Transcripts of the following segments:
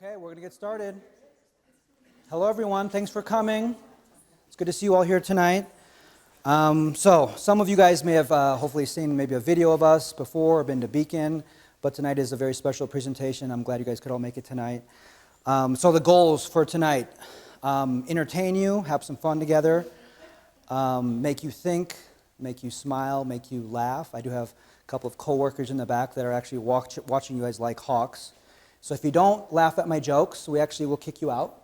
Okay, we're going to get started. Hello, everyone. Thanks for coming. It's good to see you all here tonight. So, some of you guys may have hopefully seen maybe a video of us before or been to Beacon, but tonight is a very special presentation. I'm glad you guys could all make it tonight. So the goals for tonight, entertain you, have some fun together, make you think, make you smile, make you laugh. I do have a couple of coworkers in the back that are actually watching you guys like hawks. So if you don't laugh at my jokes, we actually will kick you out.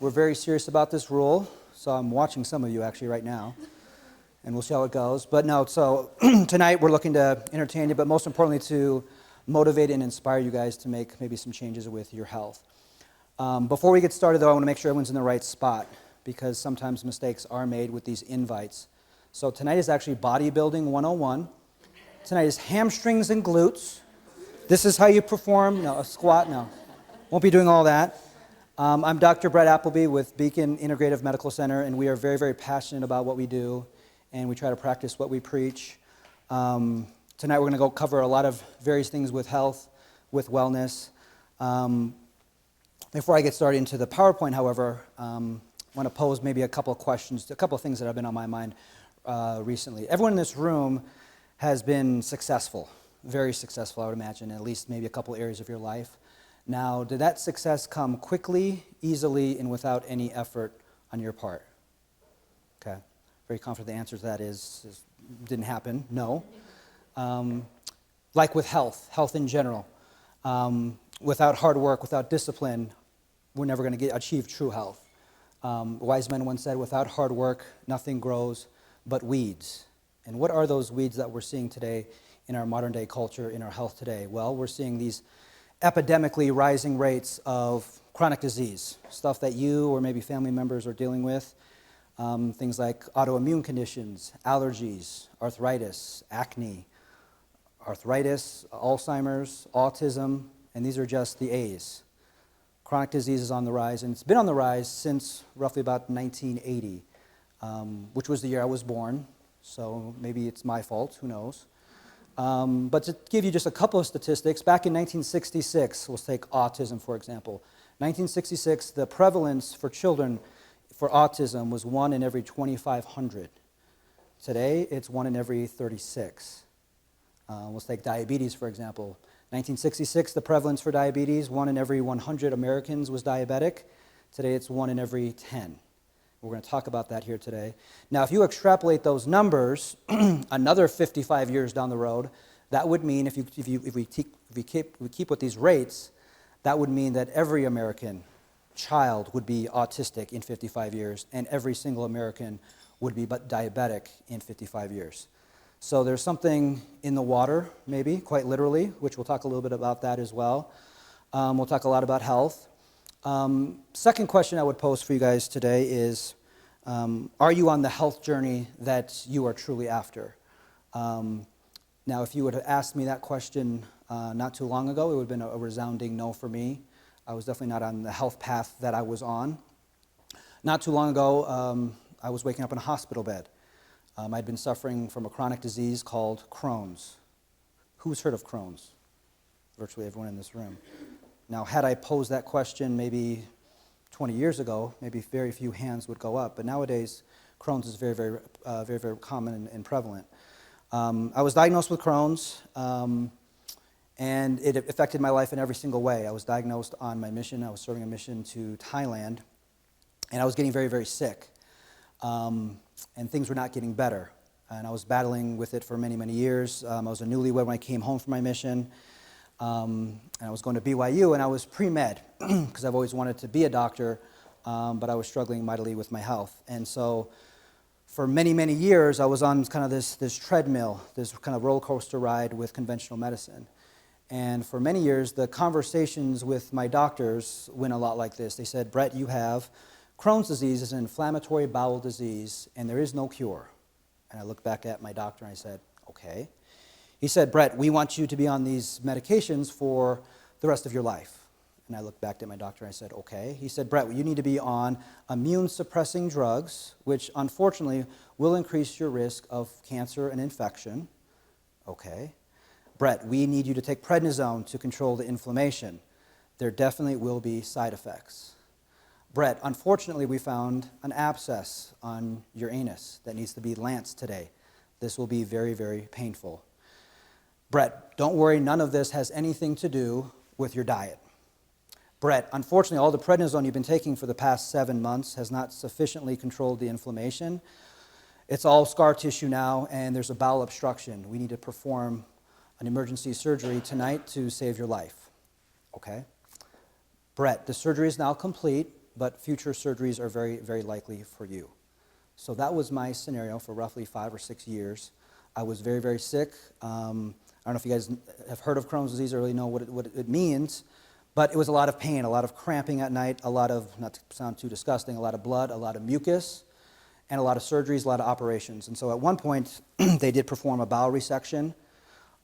We're very serious about this rule, so I'm watching some of you actually right now, and we'll see how it goes. But no, so tonight we're looking to entertain you, but most importantly to motivate and inspire you guys to make maybe some changes with your health. Before we get started, though, I want to make sure everyone's in the right spot, because sometimes mistakes are made with these invites. So tonight is actually Bodybuilding 101. Tonight is hamstrings and glutes. This is how you perform, no, a squat, no. Won't be doing all that. I'm Dr. Brett Appleby with Beacon Integrative Medical Center, and we are very, very passionate about what we do, and we try to practice what we preach. Tonight we're going to go cover a lot of various things with health, with wellness. Before I get started into the PowerPoint, however, I want to pose maybe a couple of questions, a couple of things that have been on my mind recently. Everyone in this room has been successful. Very successful, I would imagine, in at least maybe a couple areas of your life. Now, did that success come quickly, easily, and without any effort on your part? Okay. Very confident the answer to that is didn't happen, no. Like with health in general. Without hard work, without discipline, we're never going to achieve true health. A wise man once said, without hard work, nothing grows but weeds. And what are those weeds that we're seeing today in our modern day culture, in our health today? Well, we're seeing these epidemically rising rates of chronic disease, stuff that you or maybe family members are dealing with, things like autoimmune conditions, allergies, arthritis, acne, Alzheimer's, autism, and these are just the A's. Chronic disease is on the rise, and it's been on the rise since roughly about 1980, which was the year I was born, so maybe it's my fault, who knows. But to give you just a couple of statistics, back in 1966, let's take autism for example. 1966, the prevalence for children for autism was 1 in every 2,500. Today, it's 1 in every 36. Let's take diabetes for example. 1966, the prevalence for diabetes, 1 in every 100 Americans was diabetic. Today, it's 1 in every 10. We're going to talk about that here today. Now, if you extrapolate those numbers another 55 years down the road, that would mean if we keep with these rates, that would mean that every American child would be autistic in 55 years, and every single American would be diabetic in 55 years. So there's something in the water, maybe, quite literally, which we'll talk a little bit about that as well. We'll talk a lot about health. Second question I would pose for you guys today is, are you on the health journey that you are truly after? Now, if you would have asked me that question not too long ago, it would have been a resounding no for me. I was definitely not on the health path that I was on. Not too long ago, I was waking up in a hospital bed. I'd been suffering from a chronic disease called Crohn's. Who's heard of Crohn's? Virtually everyone in this room. Now, had I posed that question maybe 20 years ago, maybe very few hands would go up. But nowadays, Crohn's is very, very common and prevalent. I was diagnosed with Crohn's, and it affected my life in every single way. I was diagnosed on my mission. I was serving a mission to Thailand, and I was getting very, very sick. And things were not getting better. And I was battling with it for many, many years. I was a newlywed when I came home from my mission. And I was going to BYU, and I was pre-med, because I've always wanted to be a doctor, but I was struggling mightily with my health. And so for many, many years, I was on kind of this treadmill, this kind of roller coaster ride with conventional medicine. And for many years, the conversations with my doctors went a lot like this. They said, Brett, you have Crohn's disease, is an inflammatory bowel disease, and there is no cure. And I looked back at my doctor and I said, okay. He said, Brett, we want you to be on these medications for the rest of your life. And I looked back at my doctor and I said, okay. He said, Brett, you need to be on immune-suppressing drugs, which unfortunately will increase your risk of cancer and infection. Okay. Brett, we need you to take prednisone to control the inflammation. there definitely will be side effects. Brett, unfortunately, we found an abscess on your anus that needs to be lanced today. This will be very, very painful. Brett, don't worry, none of this has anything to do with your diet. Brett, unfortunately, all the prednisone you've been taking for the past 7 months has not sufficiently controlled the inflammation. It's all scar tissue now, and there's a bowel obstruction. We need to perform an emergency surgery tonight to save your life. Okay? Brett, the surgery is now complete, but future surgeries are very, very likely for you. So that was my scenario for roughly 5 or 6 years. I was very, very sick. I don't know if you guys have heard of Crohn's disease or really know what it means, but it was a lot of pain, a lot of cramping at night, a lot of, not to sound too disgusting, a lot of blood, a lot of mucus, and a lot of surgeries, a lot of operations. And so at one point, they did perform a bowel resection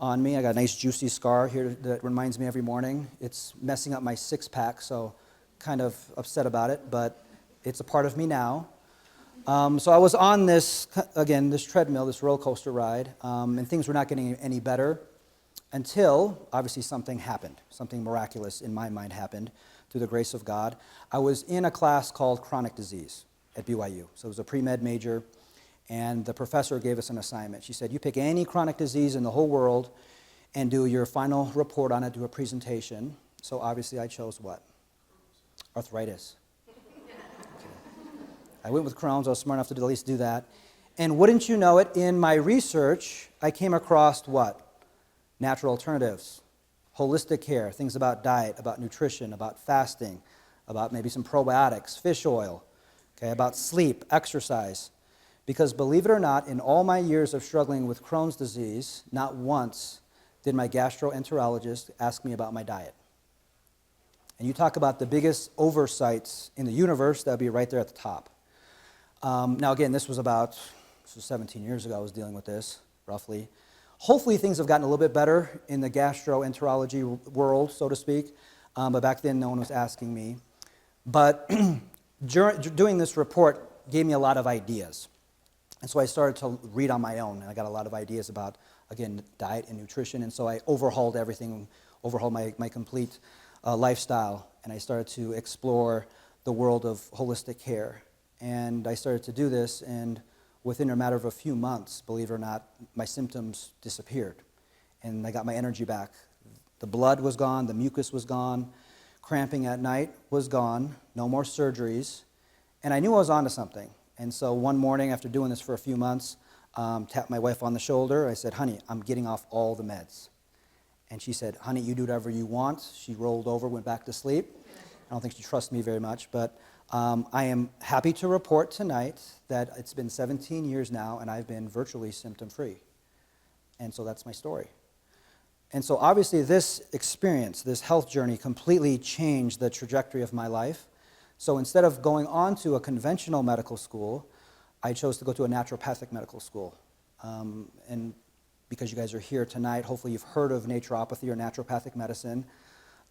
on me. I got a nice juicy scar here that reminds me every morning. It's messing up my six-pack, so kind of upset about it, but it's a part of me now. So I was on this, again, this treadmill, this roller coaster ride, and things were not getting any better until, obviously, something happened. Something miraculous, in my mind, happened through the grace of God. I was in a class called Chronic Disease at BYU. So it was a pre-med major, and the professor gave us an assignment. She said, you pick any chronic disease in the whole world and do your final report on it, do a presentation. So obviously I chose what? Arthritis. I went with Crohn's. I was smart enough to at least do that. And wouldn't you know it, in my research, I came across what? Natural alternatives, holistic care, things about diet, about nutrition, about fasting, about maybe some probiotics, fish oil, okay, about sleep, exercise. Because believe it or not, in all my years of struggling with Crohn's disease, not once did my gastroenterologist ask me about my diet. And you talk about the biggest oversights in the universe, that would be right there at the top. Now again, this was 17 years ago I was dealing with this, roughly. Hopefully things have gotten a little bit better in the gastroenterology world, so to speak, but back then no one was asking me. But doing this report gave me a lot of ideas. And so I started to read on my own, and I got a lot of ideas about, again, diet and nutrition, and so I overhauled everything, overhauled my complete lifestyle, and I started to explore the world of holistic care. And I started to do this, and within a matter of a few months, believe it or not, my symptoms disappeared, and I got my energy back. The blood was gone, the mucus was gone, cramping at night was gone, no more surgeries, and I knew I was onto something. And so one morning, after doing this for a few months, tapped my wife on the shoulder. I said, honey, I'm getting off all the meds. And she said, honey, you do whatever you want. She rolled over, went back to sleep. I don't think she trusts me very much, but I am happy to report tonight that it's been 17 years now, and I've been virtually symptom-free. And so that's my story. And so obviously this experience, this health journey, completely changed the trajectory of my life. So instead of going on to a conventional medical school, I chose to go to a naturopathic medical school. And because you guys are here tonight, hopefully you've heard of naturopathy or naturopathic medicine.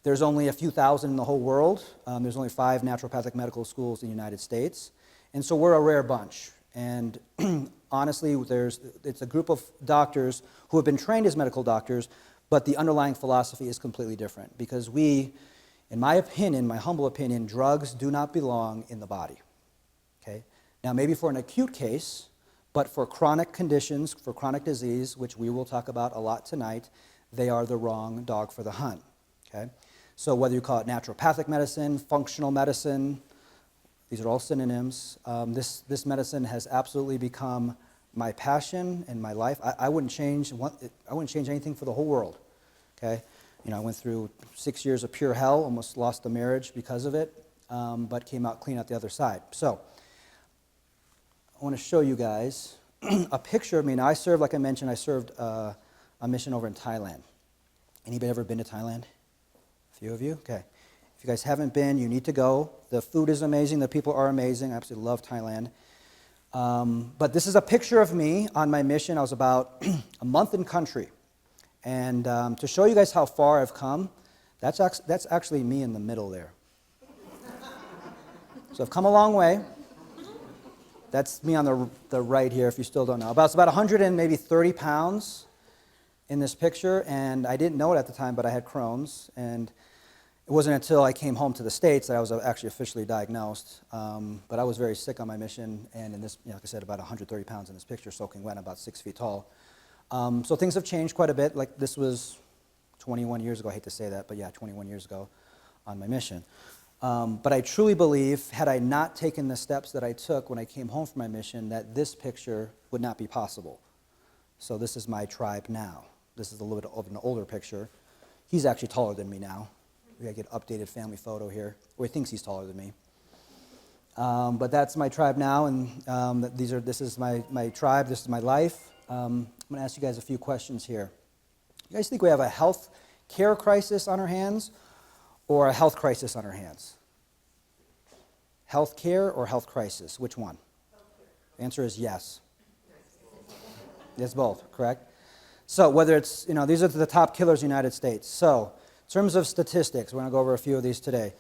There's only a few thousand in the whole world. There's only 5 naturopathic medical schools in the United States. And so we're a rare bunch. And honestly, it's a group of doctors who have been trained as medical doctors, but the underlying philosophy is completely different. Because we, in my opinion, my humble opinion, drugs do not belong in the body. Okay? Now, maybe for an acute case, but for chronic conditions, for chronic disease, which we will talk about a lot tonight, they are the wrong dog for the hunt. Okay? So whether you call it naturopathic medicine, functional medicine, these are all synonyms. This medicine has absolutely become my passion and my life. I wouldn't change anything for the whole world. Okay? You know, I went through 6 years of pure hell, almost lost a marriage because of it, but came out clean out the other side. So I want to show you guys a picture of me. Now, like I mentioned, I served a mission over in Thailand. Anybody ever been to Thailand? A few of you? Okay. If you guys haven't been, you need to go. The food is amazing. The people are amazing. I absolutely love Thailand. But this is a picture of me on my mission. I was about a month in country. And to show you guys how far I've come, that's actually me in the middle there. So I've come a long way. That's me on the right here, if you still don't know. It's about 100 and maybe 30 pounds in this picture, and I didn't know it at the time, but I had Crohn's, and It wasn't until I came home to the States that I was actually officially diagnosed. But I was very sick on my mission, and in this, like I said, about 130 pounds in this picture, soaking wet, about 6 feet tall. So things have changed quite a bit. Like this was 21 years ago. I hate to say that, but yeah, 21 years ago on my mission. But I truly believe, had I not taken the steps that I took when I came home from my mission, that this picture would not be possible. So this is my tribe now. This is a little bit of an older picture. He's actually taller than me now. We gotta get an updated family photo here, where he thinks he's taller than me. But that's my tribe now, and this is my tribe, this is my life. I'm gonna ask you guys a few questions here. You guys think we have a health care crisis on our hands or a health crisis on our hands? Health care or health crisis? Which one? The answer is yes. It's both, correct? So whether it's, these are the top killers in the United States. So in terms of statistics, we're going to go over a few of these today.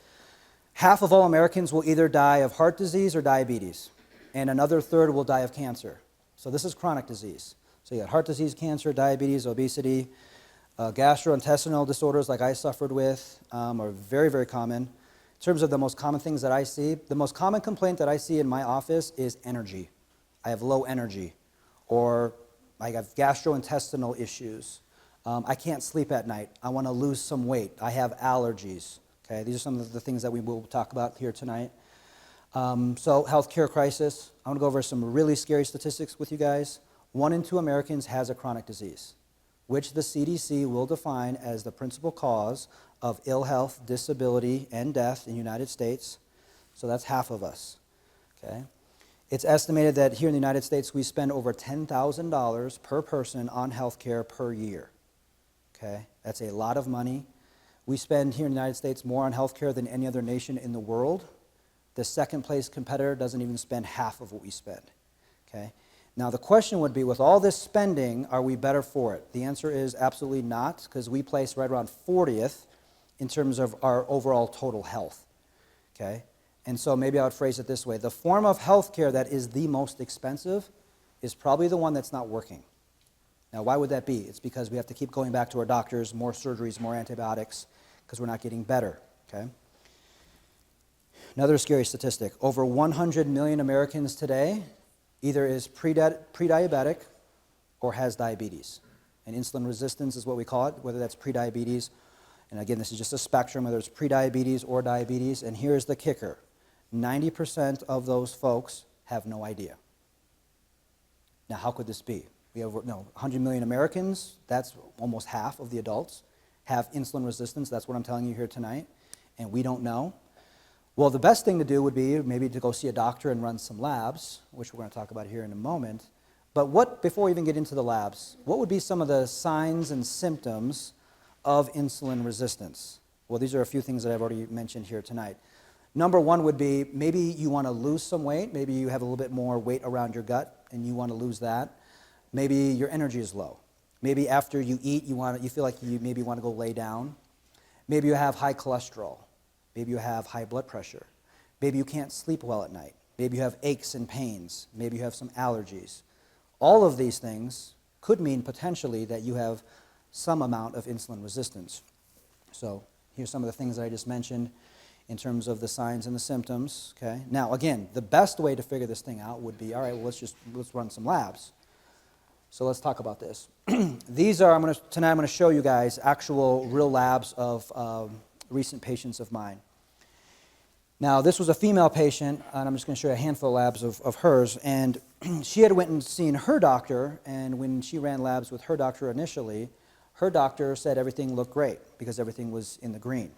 Half of all Americans will either die of heart disease or diabetes, and another third will die of cancer. So this is chronic disease. So you got heart disease, cancer, diabetes, obesity, gastrointestinal disorders like I suffered with are very, very common. In terms of the most common things that I see, the most common complaint that I see in my office is energy. I have low energy, or I have gastrointestinal issues. I can't sleep at night. I want to lose some weight. I have allergies. Okay, these are some of the things that we will talk about here tonight. So healthcare crisis. I want to go over some really scary statistics with you guys. 1 in 2 Americans has a chronic disease, which the CDC will define as the principal cause of ill health, disability, and death in the United States. So that's half of us. Okay. It's estimated that here in the United States we spend over $10,000 per person on health care per year. Okay, that's a lot of money. We spend here in the United States more on health care than any other nation in the world. The second place competitor doesn't even spend half of what we spend. Okay, now the question would be, with all this spending, are we better for it? The answer is absolutely not, because we place right around 40th in terms of our overall total health. Okay, and so maybe I would phrase it this way: the form of health care that is the most expensive is probably the one that's not working. Now, why would that be? It's because we have to keep going back to our doctors, more surgeries, more antibiotics, because we're not getting better, okay? Another scary statistic: over 100 million Americans today either is pre-diabetic or has diabetes. And insulin resistance is what we call it, whether that's pre-diabetes. And again, this is just a spectrum, whether it's pre-diabetes or diabetes. And here's the kicker: 90% of those folks have no idea. Now, how could this be? We have 100 million Americans, that's almost half of the adults, have insulin resistance. That's what I'm telling you here tonight, and we don't know. Well, the best thing to do would be maybe to go see a doctor and run some labs, which we're going to talk about here in a moment. But before we even get into the labs, what would be some of the signs and symptoms of insulin resistance? Well, these are a few things that I've already mentioned here tonight. Number one would be maybe you want to lose some weight. Maybe you have a little bit more weight around your gut and you want to lose that. Maybe your energy is low. Maybe after you eat, you feel like you maybe want to go lay down. Maybe you have high cholesterol. Maybe you have high blood pressure. Maybe you can't sleep well at night. Maybe you have aches and pains. Maybe you have some allergies. All of these things could mean potentially that you have some amount of insulin resistance. So here's some of the things that I just mentioned in terms of the signs and the symptoms. Okay. Now, again, the best way to figure this thing out would be, all right, well, let's run some labs. So let's talk about this. Tonight I'm going to show you guys actual real labs of recent patients of mine. Now, this was a female patient, and I'm just going to show you a handful of labs of hers. And she had went and seen her doctor, and when she ran labs with her doctor initially, her doctor said everything looked great because everything was in the green.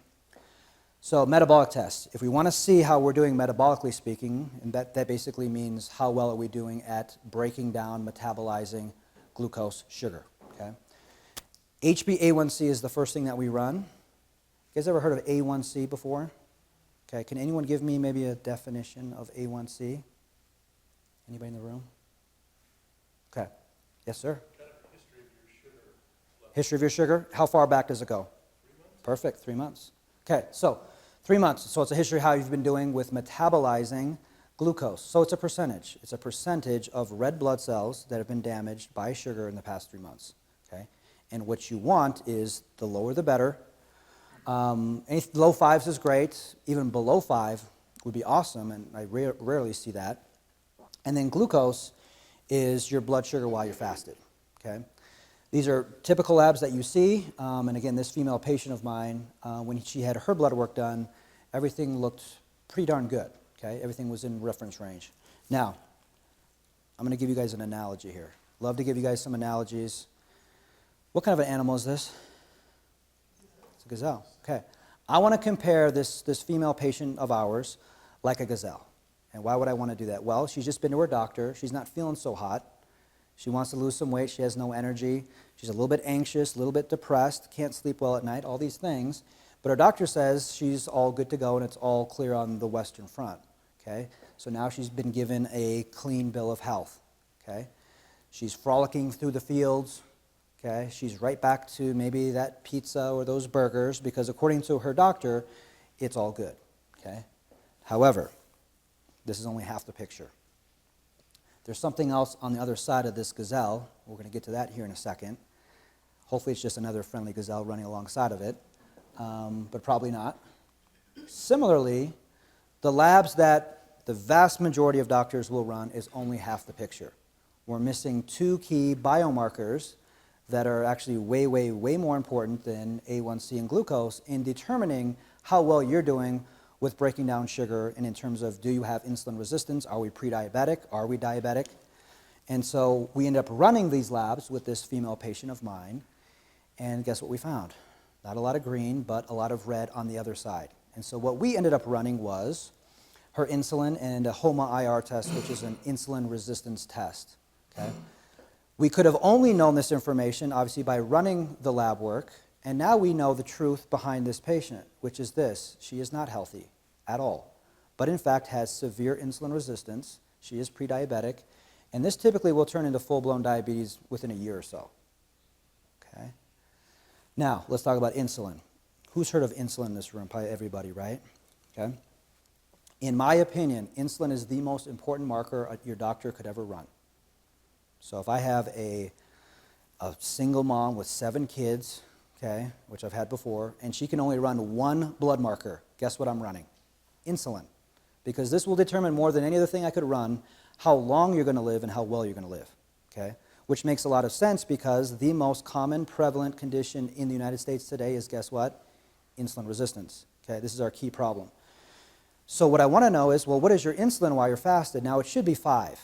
So metabolic tests. If we want to see how we're doing metabolically speaking, and that basically means how well are we doing at breaking down, metabolizing glucose, sugar. Okay. HbA1c is the first thing that we run. You guys ever heard of A1c before? Okay, can anyone give me maybe a definition of A1c? Anybody in the room? Okay. Yes, sir? Kind of history of your sugar level. History of your sugar? How far back does it go? 3 months. Perfect, 3 months. Okay, so 3 months. So it's a history of how you've been doing with metabolizing glucose. So it's a percentage. It's a percentage of red blood cells that have been damaged by sugar in the past 3 months. Okay? And what you want is the lower the better. Low fives is great. Even below 5 would be awesome, and I rarely see that. And then glucose is your blood sugar while you're fasted, okay? These are typical labs that you see, and again, this female patient of mine, when she had her blood work done, everything looked pretty darn good, okay? Everything was in reference range. Now, I'm going to give you guys an analogy here. Love to give you guys some analogies. What kind of an animal is this? It's a gazelle, okay. I want to compare this female patient of ours like a gazelle. And why would I want to do that? Well, she's just been to her doctor. She's not feeling so hot. She wants to lose some weight. She has no energy. She's a little bit anxious, a little bit depressed, can't sleep well at night, all these things. But her doctor says she's all good to go and it's all clear on the Western Front, okay? So now she's been given a clean bill of health, okay? She's frolicking through the fields, okay? She's right back to maybe that pizza or those burgers because according to her doctor, it's all good, okay? However, this is only half the picture. There's something else on the other side of this gazelle. We're going to get to that here in a second. Hopefully it's just another friendly gazelle running alongside of it, but probably not. Similarly, the labs that the vast majority of doctors will run is only half the picture. We're missing 2 key biomarkers that are actually way, way, way more important than A1C and glucose in determining how well you're doing with breaking down sugar and in terms of do you have insulin resistance, are we pre-diabetic, are we diabetic? And so we end up running these labs with this female patient of mine, and guess what we found? Not a lot of green, but a lot of red on the other side. And so what we ended up running was her insulin and a HOMA-IR test, which is an insulin resistance test, okay? We could have only known this information, obviously, by running the lab work, and now we know the truth behind this patient, which is this. She is not healthy at all, but in fact has severe insulin resistance. She is pre-diabetic, and this typically will turn into full-blown diabetes within a year or so. Okay. Now, let's talk about insulin. Who's heard of insulin in this room? Probably everybody, right? Okay. In my opinion, insulin is the most important marker your doctor could ever run. So if I have a single mom with 7 kids, okay, which I've had before, and she can only run 1 blood marker, guess what I'm running? Insulin. Because this will determine more than any other thing I could run how long you're going to live and how well you're going to live, okay? Which makes a lot of sense because the most common prevalent condition in the United States today is, guess what? Insulin resistance, okay? This is our key problem. So what I want to know is, well, what is your insulin while you're fasted? Now, it should be 5.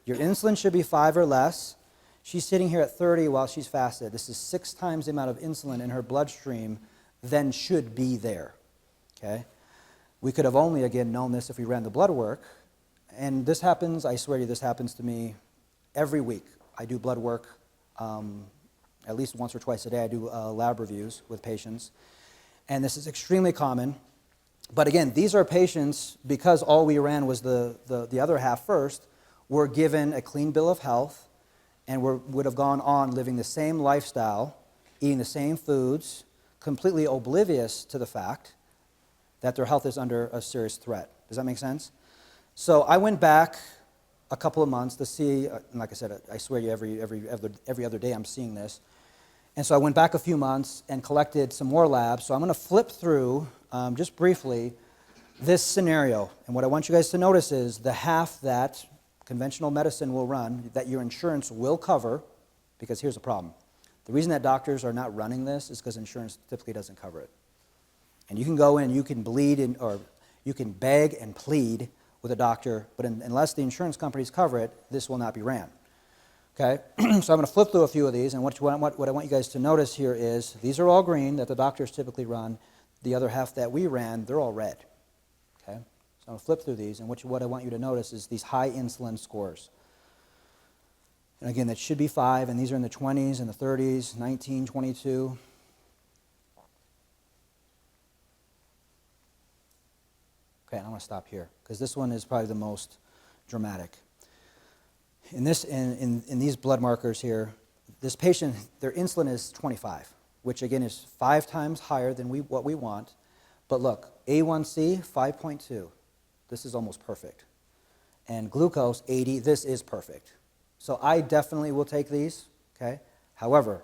Your insulin should be 5 or less. She's sitting here at 30 while she's fasted. This is 6 times the amount of insulin in her bloodstream than should be there, okay? We could have only, again, known this if we ran the blood work. And this happens, I swear to you, this happens to me every week. I do blood work at least once or twice a day. I do lab reviews with patients. And this is extremely common. But again, these are patients, because all we ran was the other half first, were given a clean bill of health and would have gone on living the same lifestyle, eating the same foods, completely oblivious to the fact that their health is under a serious threat. Does that make sense? So I went back a couple of months to see, and like I said, I swear to you, every other day I'm seeing this. And so I went back a few months and collected some more labs. So I'm going to flip through, just briefly, this scenario. And what I want you guys to notice is the half that conventional medicine will run, that your insurance will cover, because here's the problem. The reason that doctors are not running this is because insurance typically doesn't cover it. And you can go in, you can bleed, or you can beg and plead with a doctor, but unless the insurance companies cover it, this will not be ran. Okay? So I'm going to flip through a few of these, and what I want you guys to notice here is these are all green that the doctors typically run. The other half that we ran, they're all red. Okay? So I'm going to flip through these, and what I want you to notice is these high insulin scores. And again, that should be 5, and these are in the 20s and the 30s, 19, 22. Okay, and I'm going to stop here, because this one is probably the most dramatic. In these blood markers here, this patient, their insulin is 25, which again is 5 times higher than what we want. But look, A1C, 5.2. This is almost perfect. And glucose, 80. This is perfect. So I definitely will take these, okay? However,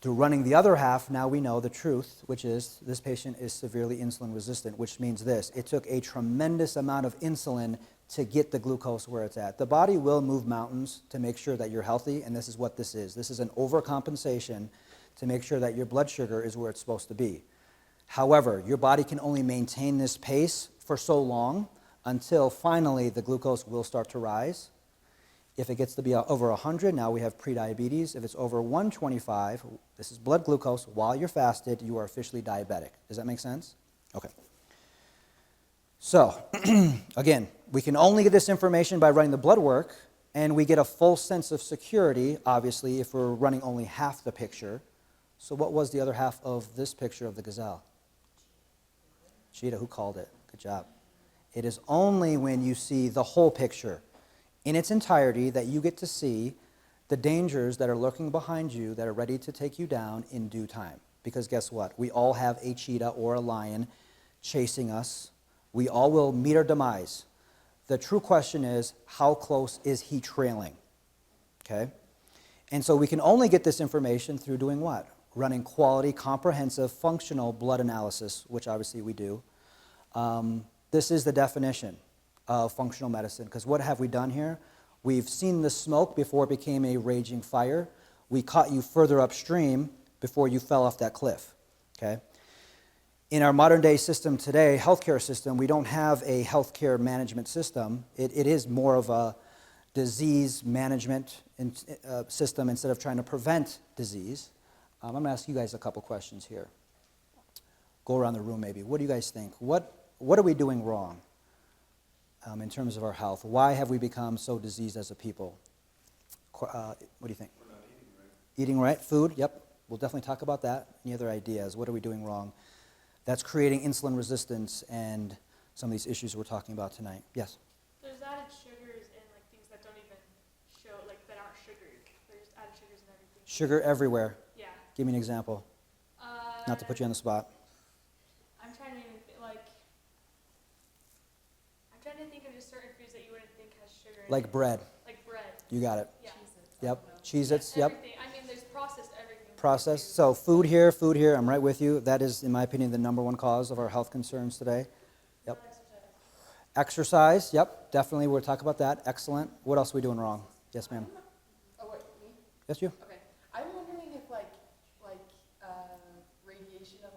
Through running the other half, now we know the truth, which is this patient is severely insulin resistant, which means this. It took a tremendous amount of insulin to get the glucose where it's at. The body will move mountains to make sure that you're healthy, and this is what this is. This is an overcompensation to make sure that your blood sugar is where it's supposed to be. However, your body can only maintain this pace for so long until finally the glucose will start to rise. If it gets to be over 100, now we have prediabetes. If it's over 125, this is blood glucose. While you're fasted, you are officially diabetic. Does that make sense? Okay. So, again, we can only get this information by running the blood work, and we get a full sense of security, obviously, if we're running only half the picture. So what was the other half of this picture of the gazelle? Cheetah. Who called it? Good job. It is only when you see the whole picture in its entirety that you get to see the dangers that are lurking behind you that are ready to take you down in due time. Because guess what? We all have a cheetah or a lion chasing us. We all will meet our demise. The true question is, how close is he trailing? Okay? And so we can only get this information through doing what? Running quality, comprehensive, functional blood analysis, which obviously we do. This is the definition of functional medicine, because what have we done here? We've seen the smoke before it became a raging fire. We caught you further upstream before you fell off that cliff, okay? In our modern day system today, healthcare system, we don't have a healthcare management system. It is more of a disease management system instead of trying to prevent disease. I'm going to ask you guys a couple questions here. Go around the room maybe. What do you guys think? What are we doing wrong in terms of our health? Why have we become so diseased as a people? What do you think? We're not eating right. Eating right, food, yep. We'll definitely talk about that. Any other ideas? What are we doing wrong? That's creating insulin resistance and some of these issues we're talking about tonight. Yes? There's added sugars and like things that don't even show, like that aren't sugared. There's added sugars and everything. Sugar everywhere. Yeah. Give me an example. Not to put you on the spot. I'm trying to think of just certain foods that you wouldn't think has sugar in it. Like bread. Like bread. You got it. Yeah. Yep. Cheez-Its, yep. Everything. I mean, there's processed everything. Processed. So food here, I'm right with you. That is, in my opinion, the number one cause of our health concerns today. Yep. Exercise, yep, definitely. We'll talk about that. Excellent. What else are we doing wrong? Yes, ma'am. Oh, wait, me? Yes, you. Okay. I'm wondering if radiation of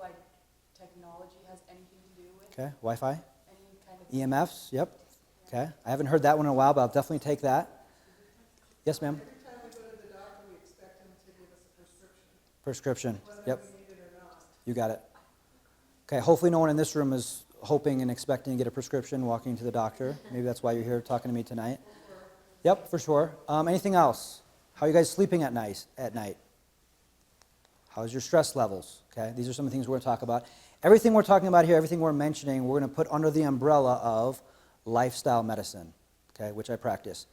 technology has anything to do with Okay. Wi-Fi. any kind of EMFs, yep. Okay. I haven't heard that one in a while, but I'll definitely take that. Yes, ma'am. Every time we go to the doctor, we expect him to give us a prescription, Prescription. whether Yep. we need it or not. You got it. Okay. Hopefully no one in this room is hoping and expecting to get a prescription walking to the doctor. Maybe that's why you're here talking to me tonight. Yep, for sure. Anything else? How are you guys sleeping at night? How's your stress levels? Okay, these are some of the things we're going to talk about. Everything we're talking about here, everything we're mentioning, we're going to put under the umbrella of lifestyle medicine, okay, which I practice.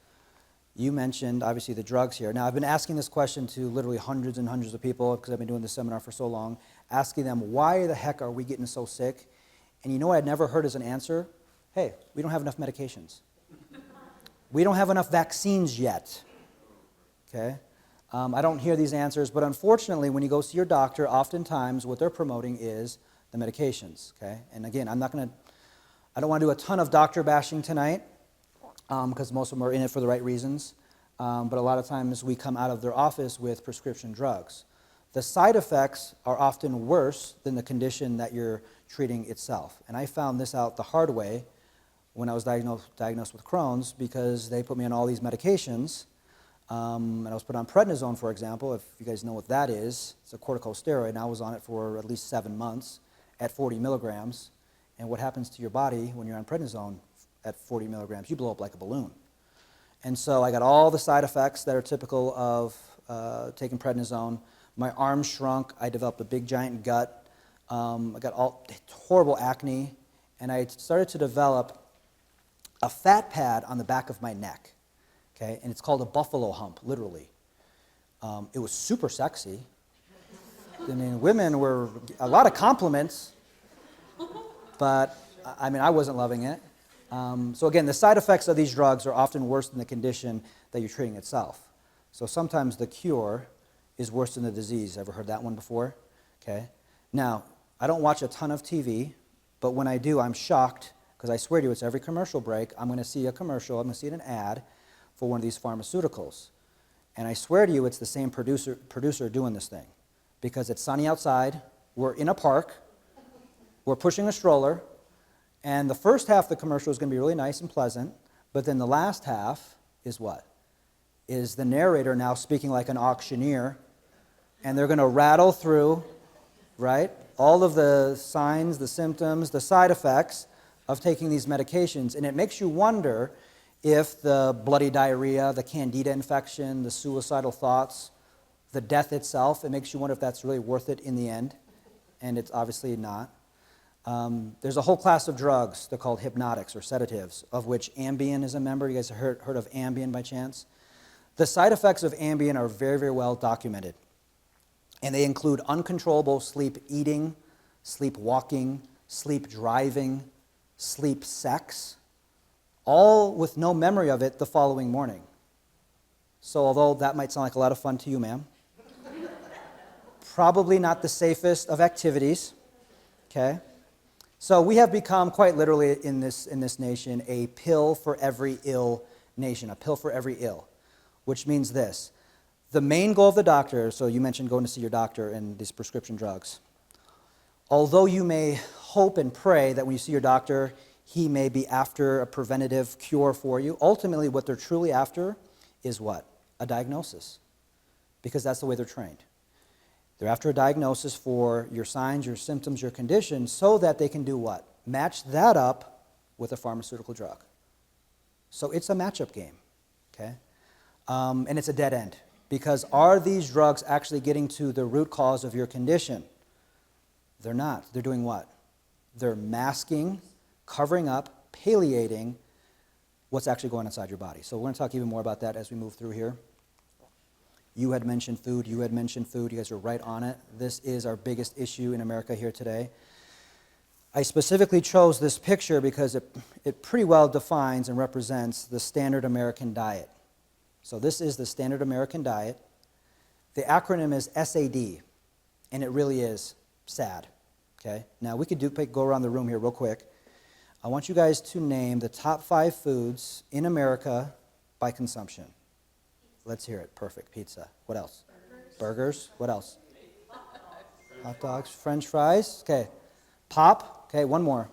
You mentioned, obviously, the drugs here. Now, I've been asking this question to literally hundreds and hundreds of people because I've been doing this seminar for so long, asking them, why the heck are we getting so sick? And you know what I'd never heard as an answer? Hey, we don't have enough medications. We don't have enough vaccines yet, okay? I don't hear these answers, but unfortunately, when you go see your doctor, oftentimes what they're promoting is the medications, okay? And again, I don't want to do a ton of doctor bashing tonight because most of them are in it for the right reasons, but a lot of times we come out of their office with prescription drugs. The side effects are often worse than the condition that you're treating itself. And I found this out the hard way when I was diagnosed with Crohn's because they put me on all these medications. And I was put on prednisone, for example. If you guys know what that is, it's a corticosteroid, and I was on it for at least 7 months at 40 milligrams. And what happens to your body when you're on prednisone at 40 milligrams? You blow up like a balloon. And so I got all the side effects that are typical of taking prednisone. My arms shrunk. I developed a big, giant gut. I got all horrible acne. And I started to develop a fat pad on the back of my neck. Okay, and it's called a buffalo hump, literally. It was super sexy. I mean, women were a lot of compliments, but I mean, I wasn't loving it. So again, the side effects of these drugs are often worse than the condition that you're treating itself. So sometimes the cure is worse than the disease. Ever heard that one before? Okay. Now, I don't watch a ton of TV, but when I do, I'm shocked, because I swear to you, it's every commercial break, I'm going to see a commercial, I'm going to see an ad for one of these pharmaceuticals. And I swear to you, it's the same producer doing this thing. Because it's sunny outside, we're in a park, we're pushing a stroller, and the first half of the commercial is going to be really nice and pleasant, but then the last half is what? Is the narrator now speaking like an auctioneer, and they're going to rattle through, right, all of the signs, the symptoms, the side effects of taking these medications. And it makes you wonder if the bloody diarrhea, the candida infection, the suicidal thoughts, the death itself, it makes you wonder if that's really worth it in the end. And it's obviously not. There's a whole class of drugs. They're called hypnotics or sedatives, of which Ambien is a member. You guys have heard of Ambien by chance? The side effects of Ambien are very, very well documented. And they include uncontrollable sleep eating, sleep walking, sleep driving, sleep sex, all with no memory of it the following morning. So although that might sound like a lot of fun to you, ma'am, probably not the safest of activities, okay? So we have become quite literally in this nation a pill for every ill nation, a pill for every ill, which means this. The main goal of the doctor, so you mentioned going to see your doctor and these prescription drugs. Although you may hope and pray that when you see your doctor, he may be after a preventative cure for you, ultimately what they're truly after is what? A diagnosis. Because that's the way they're trained. They're after a diagnosis for your signs, your symptoms, your conditions, so that they can do what? Match that up with a pharmaceutical drug. So it's a matchup game, okay? And it's a dead end. Because are these drugs actually getting to the root cause of your condition? They're not. They're doing what? They're masking, covering up, palliating what's actually going inside your body. So we're going to talk even more about that as we move through here. You had mentioned food. You had mentioned food. You guys are right on it. This is our biggest issue in America here today. I specifically chose this picture because it pretty well defines and represents the standard American diet. So this is the standard American diet. The acronym is SAD, and it really is SAD. Okay? Now we could go around the room here real quick. I want you guys to name the top 5 foods in America by consumption. Let's hear it. Perfect. Pizza. What else? Burgers. What else? Hot dogs. French fries. Okay. Pop. Okay, one more.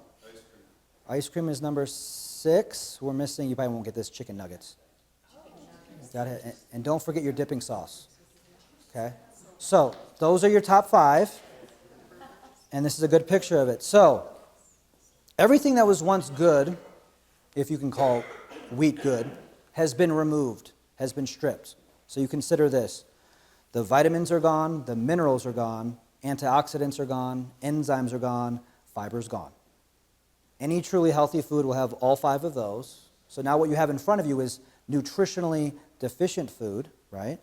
Ice cream is number 6. We're missing, you probably won't get this, chicken nuggets. Got it. And don't forget your dipping sauce. Okay? So, those are your top 5. And this is a good picture of it. So, everything that was once good, if you can call wheat good, has been removed, has been stripped. So you consider this. The vitamins are gone, the minerals are gone, antioxidants are gone, enzymes are gone, fiber's gone. Any truly healthy food will have all 5 of those. So now what you have in front of you is nutritionally deficient food, right?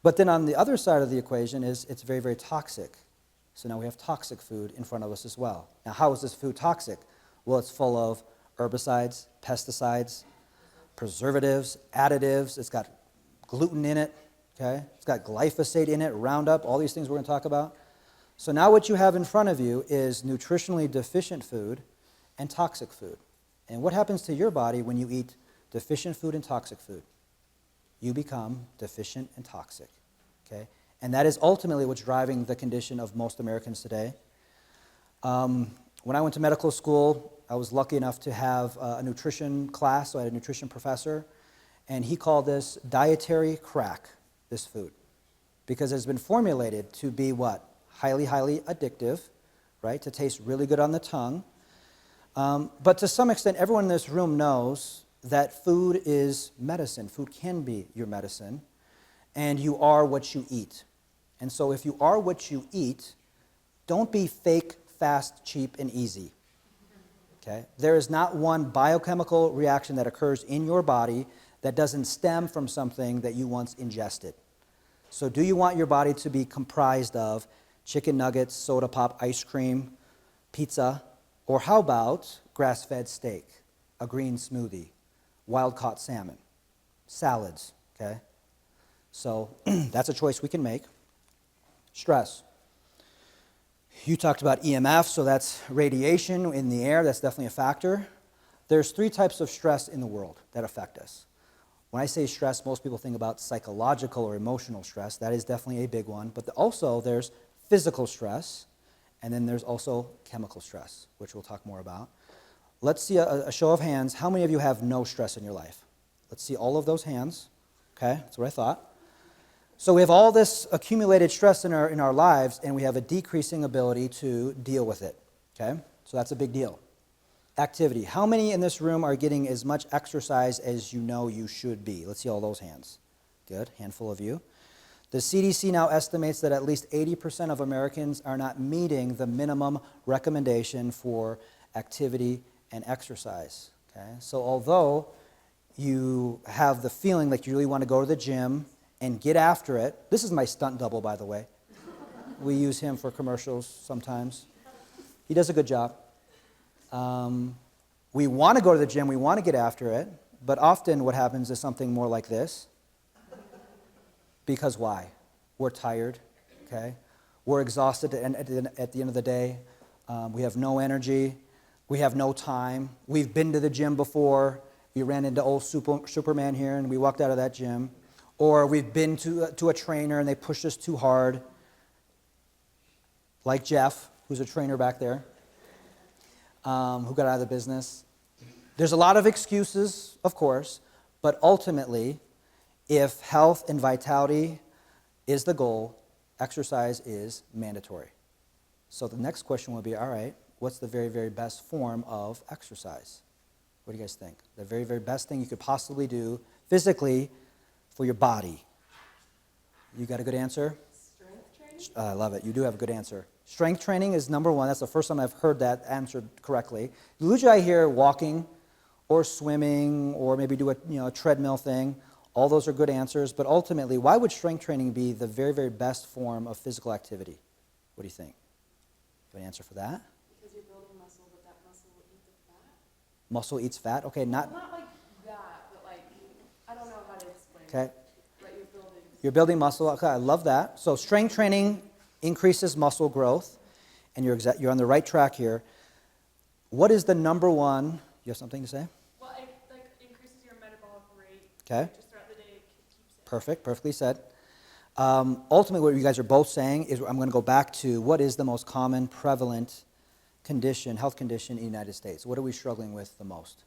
But then on the other side of the equation is it's very, very toxic. So now we have toxic food in front of us as well. Now how is this food toxic? Well, it's full of herbicides, pesticides, preservatives, additives. It's got gluten in it, okay? It's got glyphosate in it, Roundup, all these things we're going to talk about. So now what you have in front of you is nutritionally deficient food and toxic food. And what happens to your body when you eat deficient food and toxic food? You become deficient and toxic, okay? And that is ultimately what's driving the condition of most Americans today. When I went to medical school, I was lucky enough to have a nutrition class, so I had a nutrition professor, and he called this dietary crack, this food, because it's been formulated to be what? Highly, highly addictive, right? To taste really good on the tongue. But to some extent, everyone in this room knows that food is medicine. Food can be your medicine, and you are what you eat. And so if you are what you eat, don't be fake, fast, cheap, and easy. Okay? There is not one biochemical reaction that occurs in your body that doesn't stem from something that you once ingested. So do you want your body to be comprised of chicken nuggets, soda pop, ice cream, pizza, or how about grass-fed steak, a green smoothie, wild-caught salmon, salads, okay? So that's a choice we can make. Stress. You talked about EMF, so that's radiation in the air. That's definitely a factor. There's 3 types of stress in the world that affect us. When I say stress, most people think about psychological or emotional stress. That is definitely a big one. But also there's physical stress, and then there's also chemical stress, which we'll talk more about. Let's see a show of hands. How many of you have no stress in your life? Let's see all of those hands. Okay, that's what I thought. So we have all this accumulated stress in our lives, and we have a decreasing ability to deal with it. Okay, so that's a big deal. Activity. How many in this room are getting as much exercise as you know you should be? Let's see all those hands. Good, handful of you. The CDC now estimates that at least 80% of Americans are not meeting the minimum recommendation for activity and exercise. Okay? So although you have the feeling like you really want to go to the gym and get after it, this is my stunt double, by the way. We use him for commercials sometimes. He does a good job. We want to go to the gym, we want to get after it, but often what happens is something more like this. Because why? We're tired, okay? We're exhausted at the end of the day. We have no energy. We have no time. We've been to the gym before. We ran into old Superman here and we walked out of that gym. Or we've been to a trainer and they pushed us too hard. Like Jeff, who's a trainer back there, who got out of the business. There's a lot of excuses, of course, but ultimately, if health and vitality is the goal, exercise is mandatory. So the next question will be, all right, what's the very, very best form of exercise? What do you guys think? The very, very best thing you could possibly do physically for your body. You got a good answer? Strength training? I love it. You do have a good answer. Strength training is number 1. That's the first time I've heard that answered correctly. Usually I hear walking or swimming or maybe do a treadmill thing. All those are good answers, but ultimately, why would strength training be the very, very best form of physical activity? What do you think? You have an answer for that? Because you're building muscle, but that muscle will eat the fat. Muscle eats fat? Okay, Well, not like that, but like, I don't know how to explain okay. it. But You're building muscle. Okay, I love that. So strength training increases muscle growth, and you're on the right track here. What is the number 1? You have something to say? Well, it like increases your metabolic rate. Okay. Just throughout the day, it keeps it. Perfect, perfectly said. Ultimately, what you guys are both saying is I'm going to go back to what is the most common prevalent condition, health condition in the United States. What are we struggling with the most?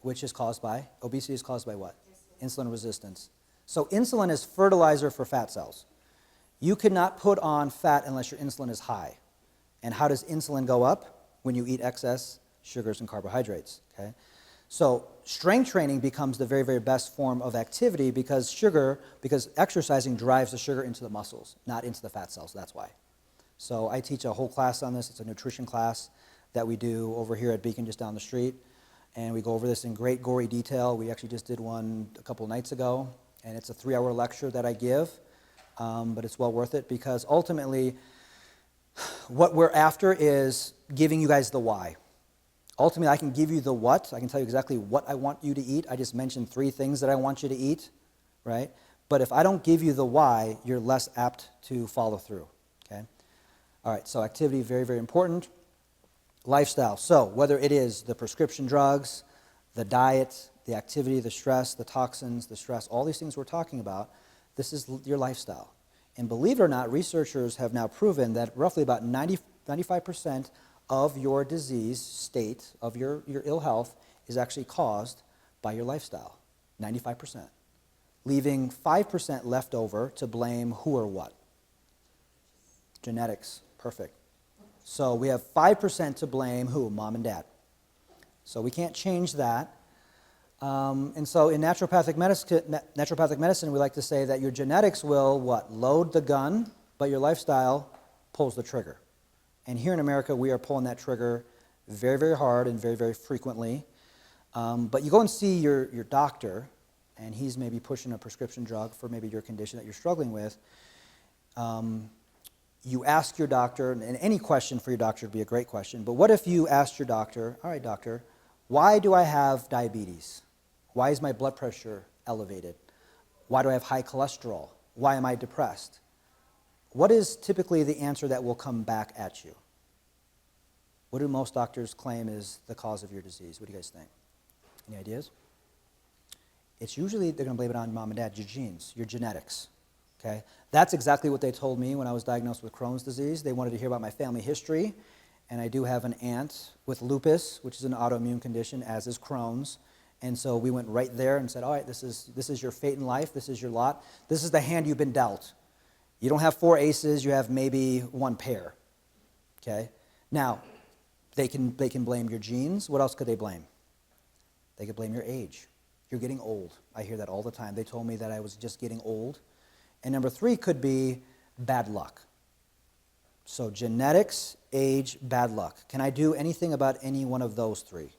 Which is caused by? Obesity is caused by what? Insulin resistance. So insulin is fertilizer for fat cells. You cannot put on fat unless your insulin is high. And how does insulin go up? When you eat excess sugars and carbohydrates. Okay? So strength training becomes the very, very best form of activity because exercising drives the sugar into the muscles, not into the fat cells. That's why. So I teach a whole class on this. It's a nutrition class that we do over here at Beacon just down the street. And we go over this in great gory detail. We actually just did one a couple nights ago. And it's a 3-hour lecture that I give. But it's well worth it because ultimately what we're after is giving you guys the why. Ultimately, I can give you the what. I can tell you exactly what I want you to eat. I just mentioned 3 things that I want you to eat, right? But if I don't give you the why, you're less apt to follow through, okay? All right, so activity, very, very important. Lifestyle. So whether it is the prescription drugs, the diet, the activity, the stress, the toxins, the stress, all these things we're talking about, this is your lifestyle. And believe it or not, researchers have now proven that roughly about 95% of your disease state, of your ill health, is actually caused by your lifestyle. 95%. Leaving 5% left over to blame who or what? Genetics. Perfect. So we have 5% to blame who? Mom and dad. So we can't change that. And so in naturopathic medicine, we like to say that your genetics will, what? Load the gun, but your lifestyle pulls the trigger. And here in America, we are pulling that trigger very, very hard and very, very frequently. But you go and see your doctor, and he's maybe pushing a prescription drug for maybe your condition that you're struggling with. You ask your doctor, and any question for your doctor would be a great question, but what if you asked your doctor, all right, doctor, why do I have diabetes? Why is my blood pressure elevated? Why do I have high cholesterol? Why am I depressed? what is typically the answer that will come back at you? What do most doctors claim is the cause of your disease? What do you guys think? Any ideas? It's usually they're going to blame it on mom and dad, your genes, your genetics. Okay? That's exactly what they told me when I was diagnosed with Crohn's disease. They wanted to hear about my family history, and I do have an aunt with lupus, which is an autoimmune condition, as is Crohn's. And so we went right there and said, all right, this is your fate in life. This is your lot. This is the hand you've been dealt. You don't have 4 aces. You have maybe 1 pair. Okay? Now, they can blame your genes. What else could they blame? They could blame your age. You're getting old. I hear that all the time. They told me that I was just getting old. And number 3 could be bad luck. So genetics, age, bad luck. Can I do anything about any one of those 3?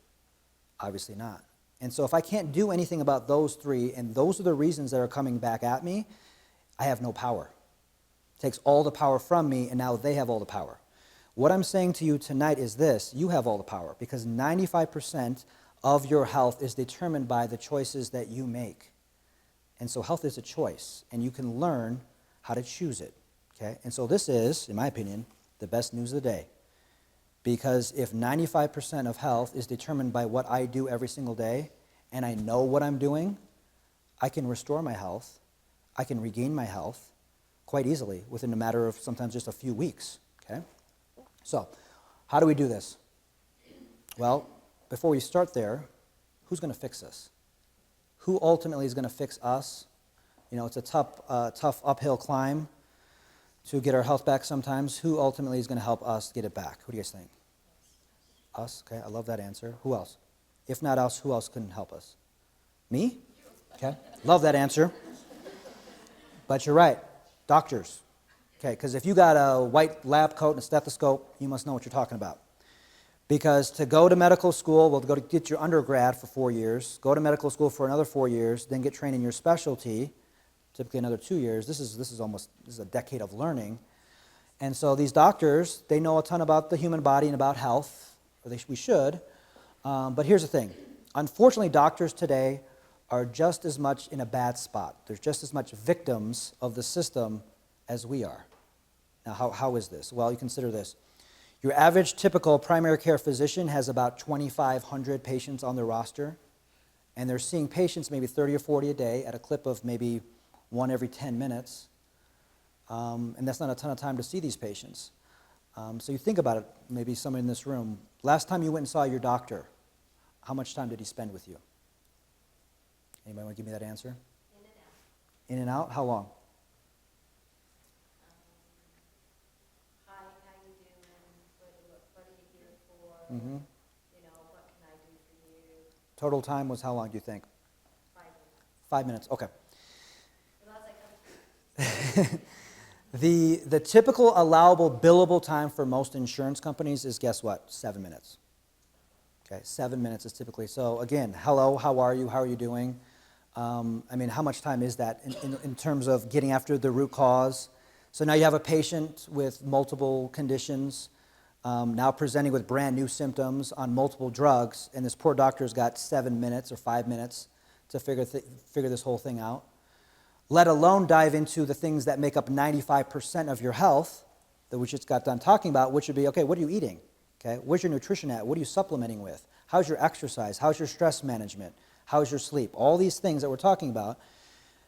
Obviously not. And so if I can't do anything about those 3, and those are the reasons that are coming back at me, I have no power. It takes all the power from me, and now they have all the power. What I'm saying to you tonight is this: you have all the power, because 95% of your health is determined by the choices that you make. And so health is a choice, and you can learn how to choose it. Okay? And so this is, in my opinion, the best news of the day. Because if 95% of health is determined by what I do every single day, and I know what I'm doing, I can restore my health, I can regain my health quite easily within a matter of sometimes just a few weeks. Okay? So, how do we do this? Well, before we start there, who's going to fix us? Who ultimately is going to fix us? You know, it's a tough uphill climb to get our health back sometimes. Who ultimately is going to help us get it back? Who do you guys think? Us? Okay, I love that answer. Who else? If not us, who else can help us? Me? Okay, love that answer. But you're right, doctors. Okay, because if you got a white lab coat and a stethoscope, you must know what you're talking about. Because to go to medical school, well, to go to get your undergrad for 4 years, go to medical school for another 4 years, then get trained in your specialty, typically another 2 years. This is a decade of learning. And so these doctors, they know a ton about the human body and about health, or we should. But here's the thing. Unfortunately, doctors today are just as much in a bad spot. There's just as much victims of the system as we are. Now, how is this? Well, you consider this. Your average typical primary care physician has about 2,500 patients on their roster, and they're seeing patients maybe 30 or 40 a day at a clip of maybe 1 every 10 minutes. And that's not a ton of time to see these patients. So you think about it, maybe someone in this room. Last time you went and saw your doctor, how much time did he spend with you? Anybody want to give me that answer? In and out. In and out? How long? Hi, how you doing? What are you here for? Mm-hmm. You know, what can I do for you? Total time was how long, do you think? 5 minutes. 5 minutes, okay. Unless I come. The typical allowable billable time for most insurance companies is, guess what? 7 minutes. Okay, 7 minutes is typically. So again, hello, how are you? How are you doing? I mean, how much time is that in terms of getting after the root cause? So now you have a patient with multiple conditions, now presenting with brand new symptoms on multiple drugs, and this poor doctor's got 7 minutes or 5 minutes to figure this whole thing out. Let alone dive into the things that make up 95% of your health, that we just got done talking about, which would be, okay, what are you eating? Okay, where's your nutrition at? What are you supplementing with? How's your exercise? How's your stress management? How's your sleep? All these things that we're talking about.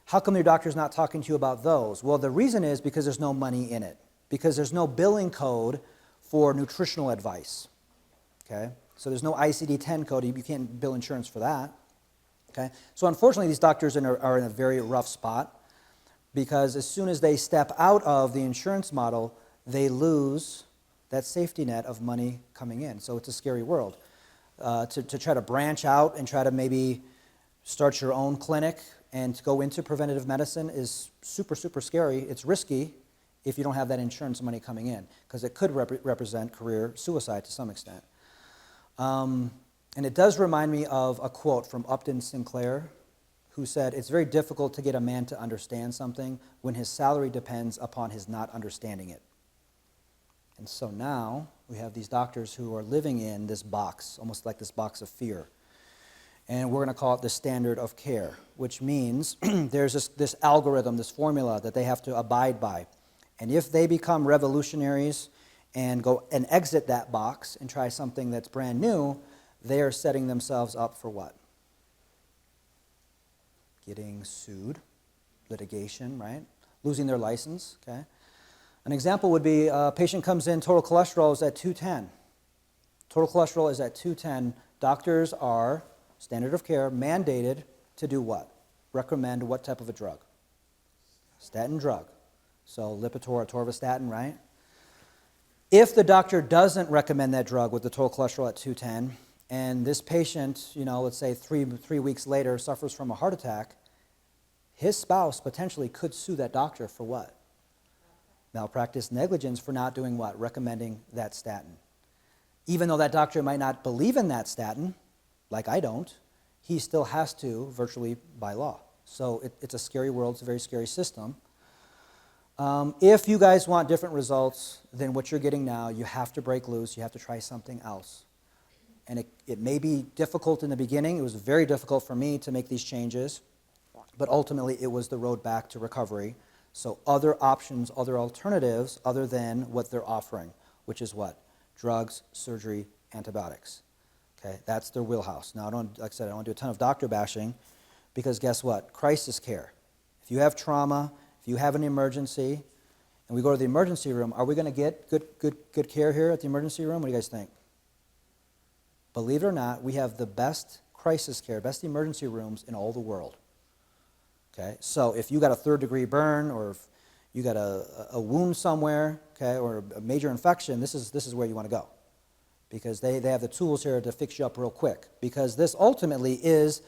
How come your doctor's not talking to you about those? Well, the reason is because there's no money in it. Because there's no billing code for nutritional advice. Okay, so there's no ICD-10 code. You can't bill insurance for that. Okay, so unfortunately, these doctors are in a very rough spot because as soon as they step out of the insurance model, they lose that safety net of money coming in. So it's a scary world. To try to branch out and try to maybe start your own clinic and to go into preventative medicine is super, super scary. It's risky if you don't have that insurance money coming in because it could represent career suicide to some extent. And it does remind me of a quote from Upton Sinclair, who said, "It's very difficult to get a man to understand something when his salary depends upon his not understanding it." And so now we have these doctors who are living in this box, almost like this box of fear. And we're going to call it the standard of care, which means there's this algorithm, this formula that they have to abide by. And if they become revolutionaries and go and exit that box and try something that's brand new, they are setting themselves up for what? Getting sued, litigation, right? Losing their license, okay? An example would be a patient comes in, total cholesterol is at 210. Total cholesterol is at 210. Doctors are, standard of care, mandated to do what? Recommend what type of a drug? Statin drug. So Lipitor, atorvastatin, right? If the doctor doesn't recommend that drug with the total cholesterol at 210, and this patient, let's say three weeks later suffers from a heart attack, his spouse potentially could sue that doctor for what? Malpractice negligence for not doing what? Recommending that statin. Even though that doctor might not believe in that statin, like I don't, he still has to, virtually by law. So it's a scary world, it's a very scary system. If you guys want different results than what you're getting now, you have to break loose, you have to try something else. And it may be difficult in the beginning. It was very difficult for me to make these changes, but ultimately it was the road back to recovery. So other options, other alternatives other than what they're offering, which is what? Drugs, surgery, antibiotics. Okay, that's their wheelhouse. Now, like I said, I don't do a ton of doctor bashing because guess what? Crisis care. If you have trauma, if you have an emergency, and we go to the emergency room, are we going to get good care here at the emergency room? What do you guys think? Believe it or not, we have the best crisis care, best emergency rooms in all the world. Okay, so if you got a third-degree burn, or if you got a wound somewhere, okay, or a major infection, this is where you want to go, because they have the tools here to fix you up real quick. Because this ultimately is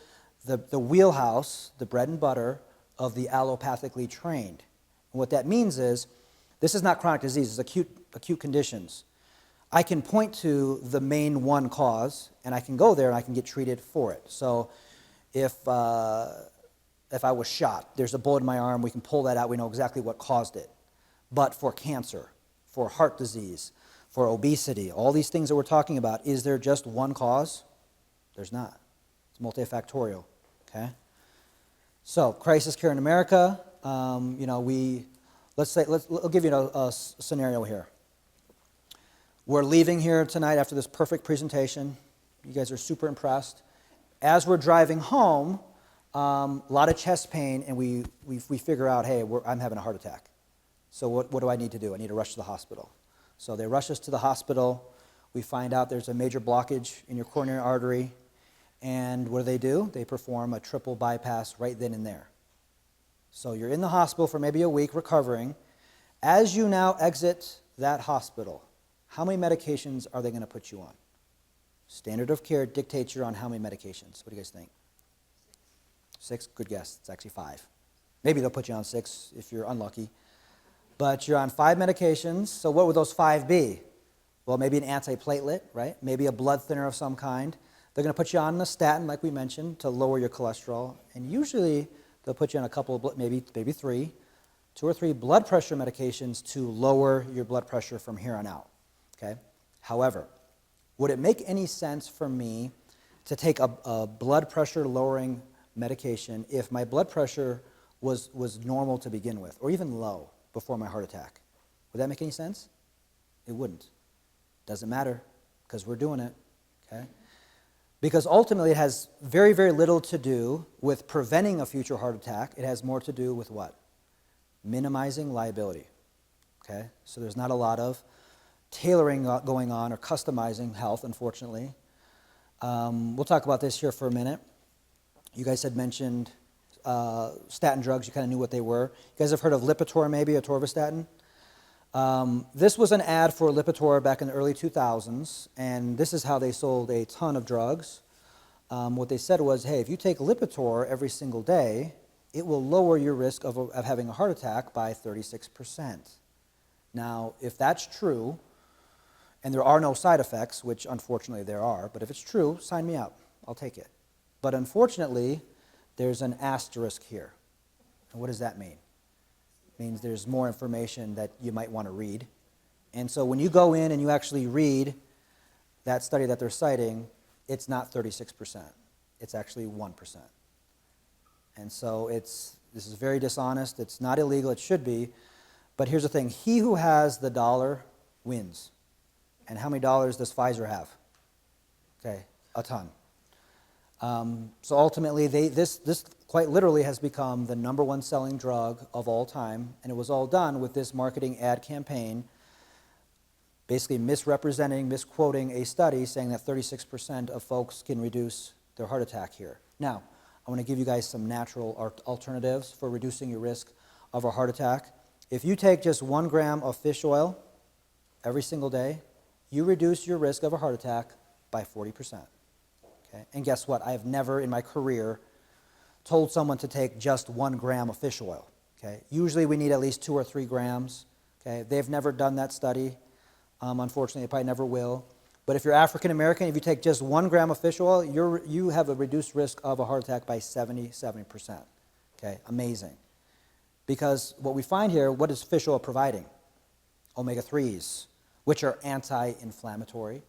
the wheelhouse, the bread and butter of the allopathically trained. And what that means is, this is not chronic disease; it's acute conditions. I can point to the main one cause, and I can go there and I can get treated for it. So if I was shot, there's a bullet in my arm, we can pull that out, we know exactly what caused it. But for cancer, for heart disease, for obesity, all these things that we're talking about, is there just one cause? There's not. It's multifactorial, okay? So, crisis care in America, I'll give you a scenario here. We're leaving here tonight after this perfect presentation. You guys are super impressed. As we're driving home, a lot of chest pain, and we figure out, hey, I'm having a heart attack. So what do I need to do? I need to rush to the hospital. So they rush us to the hospital. We find out there's a major blockage in your coronary artery. And what do? They perform a triple bypass right then and there. So you're in the hospital for maybe a week recovering. As you now exit that hospital, how many medications are they going to put you on? Standard of care dictates you're on how many medications? What do you guys think? 6? Good guess. It's actually 5. Maybe they'll put you on 6 if you're unlucky. But you're on 5 medications. So what would those 5 be? Well, maybe an antiplatelet, right? Maybe a blood thinner of some kind. They're going to put you on a statin, like we mentioned, to lower your cholesterol. And usually they'll put you on a couple of, maybe 3, 2 or 3 blood pressure medications to lower your blood pressure from here on out. Okay? However, would it make any sense for me to take a blood pressure lowering medication if my blood pressure was normal to begin with, or even low before my heart attack? Would that make any sense? It wouldn't. Doesn't matter, because we're doing it. Okay? Because ultimately it has very, very little to do with preventing a future heart attack. It has more to do with what? Minimizing liability. Okay? So there's not a lot of tailoring going on or customizing health, unfortunately. We'll talk about this here for a minute. You guys had mentioned statin drugs. You kind of knew what they were. You guys have heard of Lipitor, maybe, atorvastatin? This was an ad for Lipitor back in the early 2000s, and this is how they sold a ton of drugs. What they said was, hey, if you take Lipitor every single day, it will lower your risk of having a heart attack by 36%. Now, if that's true, and there are no side effects, which unfortunately there are, but if it's true, sign me up. I'll take it. But unfortunately, there's an asterisk here. And what does that mean? It means there's more information that you might want to read. And so when you go in and you actually read that study that they're citing, it's not 36%. It's actually 1%. And so this is very dishonest. It's not illegal. It should be. But here's the thing. He who has the dollar wins. And how many dollars does Pfizer have? Okay, a ton. So ultimately, this quite literally has become the number one selling drug of all time, and it was all done with this marketing ad campaign, basically misrepresenting, misquoting a study saying that 36% of folks can reduce their heart attack here. Now, I want to give you guys some natural alternatives for reducing your risk of a heart attack. If you take just 1 gram of fish oil every single day, you reduce your risk of a heart attack by 40%. Okay? And guess what? I have never in my career told someone to take just 1 gram of fish oil. Okay? Usually we need at least 2 or 3 grams. Okay? They've never done that study. Unfortunately, they probably never will. But if you're African American, if you take just 1 gram of fish oil, you have a reduced risk of a heart attack by 70%. Okay? Amazing. Because what we find here, what is fish oil providing? Omega-3s, which are anti-inflammatory,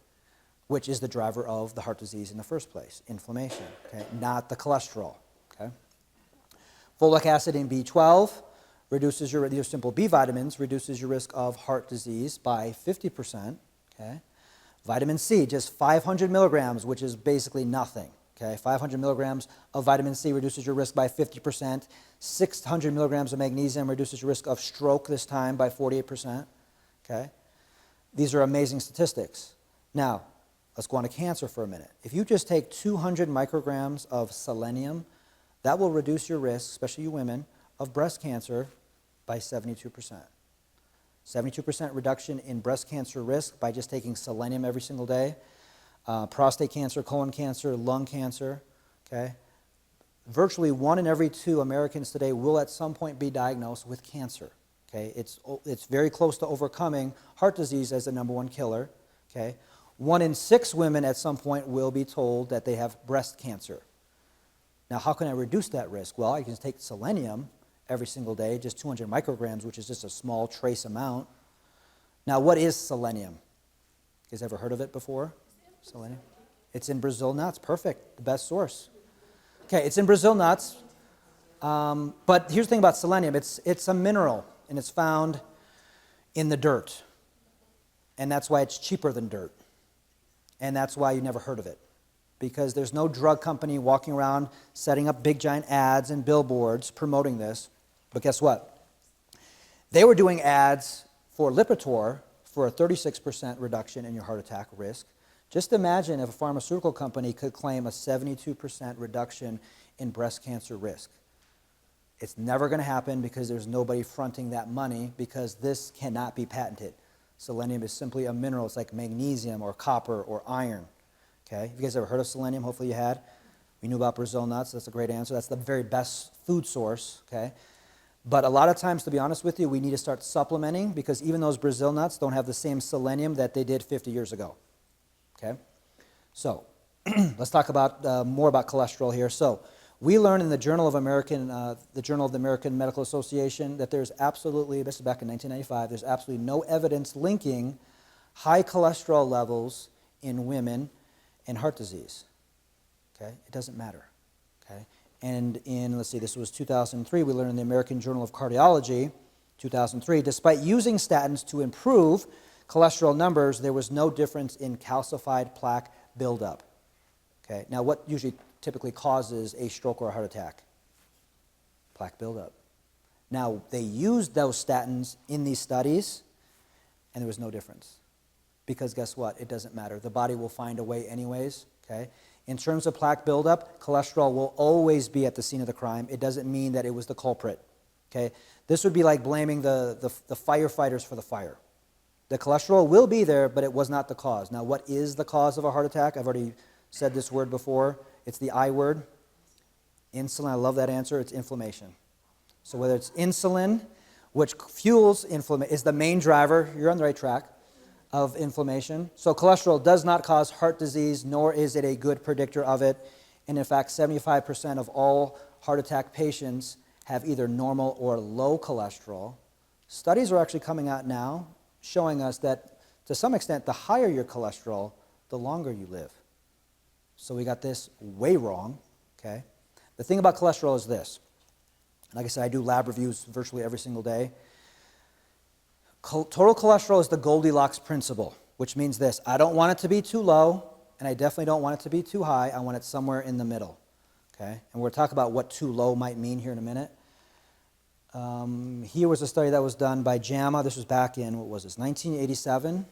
which is the driver of the heart disease in the first place, inflammation, okay? Not the cholesterol. Okay? Folic acid in B12 reduces your simple B vitamins, reduces your risk of heart disease by 50%. Okay? Vitamin C, just 500 milligrams, which is basically nothing. Okay? 500 milligrams of vitamin C reduces your risk by 50%. 600 milligrams of magnesium reduces your risk of stroke this time by 48%. Okay? These are amazing statistics. Now, let's go on to cancer for a minute. If you just take 200 micrograms of selenium, that will reduce your risk, especially you women, of breast cancer by 72%. 72% reduction in breast cancer risk by just taking selenium every single day. Prostate cancer, colon cancer, lung cancer. Okay? Virtually 1 in every 2 Americans today will at some point be diagnosed with cancer. Okay? It's very close to overcoming heart disease as the number 1 killer. Okay? 1 in 6 women at some point will be told that they have breast cancer. Now, how can I reduce that risk? Well, I can take selenium every single day, just 200 micrograms, which is just a small trace amount. Now, what is selenium? You guys ever heard of it before? Selenium? It's in Brazil nuts. Perfect. The best source. Okay, it's in Brazil nuts. But here's the thing about selenium. It's a mineral, and it's found in the dirt. And that's why it's cheaper than dirt. And that's why you never heard of it. Because there's no drug company walking around setting up big giant ads and billboards promoting this. But guess what? They were doing ads for Lipitor for a 36% reduction in your heart attack risk. Just imagine if a pharmaceutical company could claim a 72% reduction in breast cancer risk. It's never going to happen because there's nobody fronting that money because this cannot be patented. Selenium is simply a mineral. It's like magnesium or copper or iron. Okay? Have you guys ever heard of selenium? Hopefully you had. We knew about Brazil nuts. That's a great answer. That's the very best food source. Okay? But a lot of times, to be honest with you, we need to start supplementing because even those Brazil nuts don't have the same selenium that they did 50 years ago. Okay? So, let's talk about more about cholesterol here. So, we learned in the Journal of the American Medical Association that there's absolutely, this is back in 1995, there's absolutely no evidence linking high cholesterol levels in women and heart disease. Okay? It doesn't matter. Okay? And in, let's see, this was 2003, we learned in the American Journal of Cardiology, 2003, despite using statins to improve cholesterol numbers, there was no difference in calcified plaque buildup. Okay? Now, what usually typically causes a stroke or a heart attack? Plaque buildup. Now, they used those statins in these studies, and there was no difference. Because guess what? It doesn't matter. The body will find a way anyways. Okay? In terms of plaque buildup, cholesterol will always be at the scene of the crime. It doesn't mean that it was the culprit. Okay? This would be like blaming the firefighters for the fire. The cholesterol will be there, but it was not the cause. Now, what is the cause of a heart attack? I've already said this word before. It's the I word. Insulin. I love that answer. It's inflammation. So whether it's insulin, which fuels inflammation, is the main driver, you're on the right track, of inflammation. So cholesterol does not cause heart disease, nor is it a good predictor of it. And in fact, 75% of all heart attack patients have either normal or low cholesterol. Studies are actually coming out now showing us that to some extent, the higher your cholesterol, the longer you live. So we got this way wrong. Okay? The thing about cholesterol is this. Like I said, I do lab reviews virtually every single day. Total cholesterol is the Goldilocks principle, which means this: I don't want it to be too low, and I definitely don't want it to be too high. I want it somewhere in the middle. Okay? And we'll talk about what too low might mean here in a minute. Here was a study that was done by JAMA. This was back in, 1987.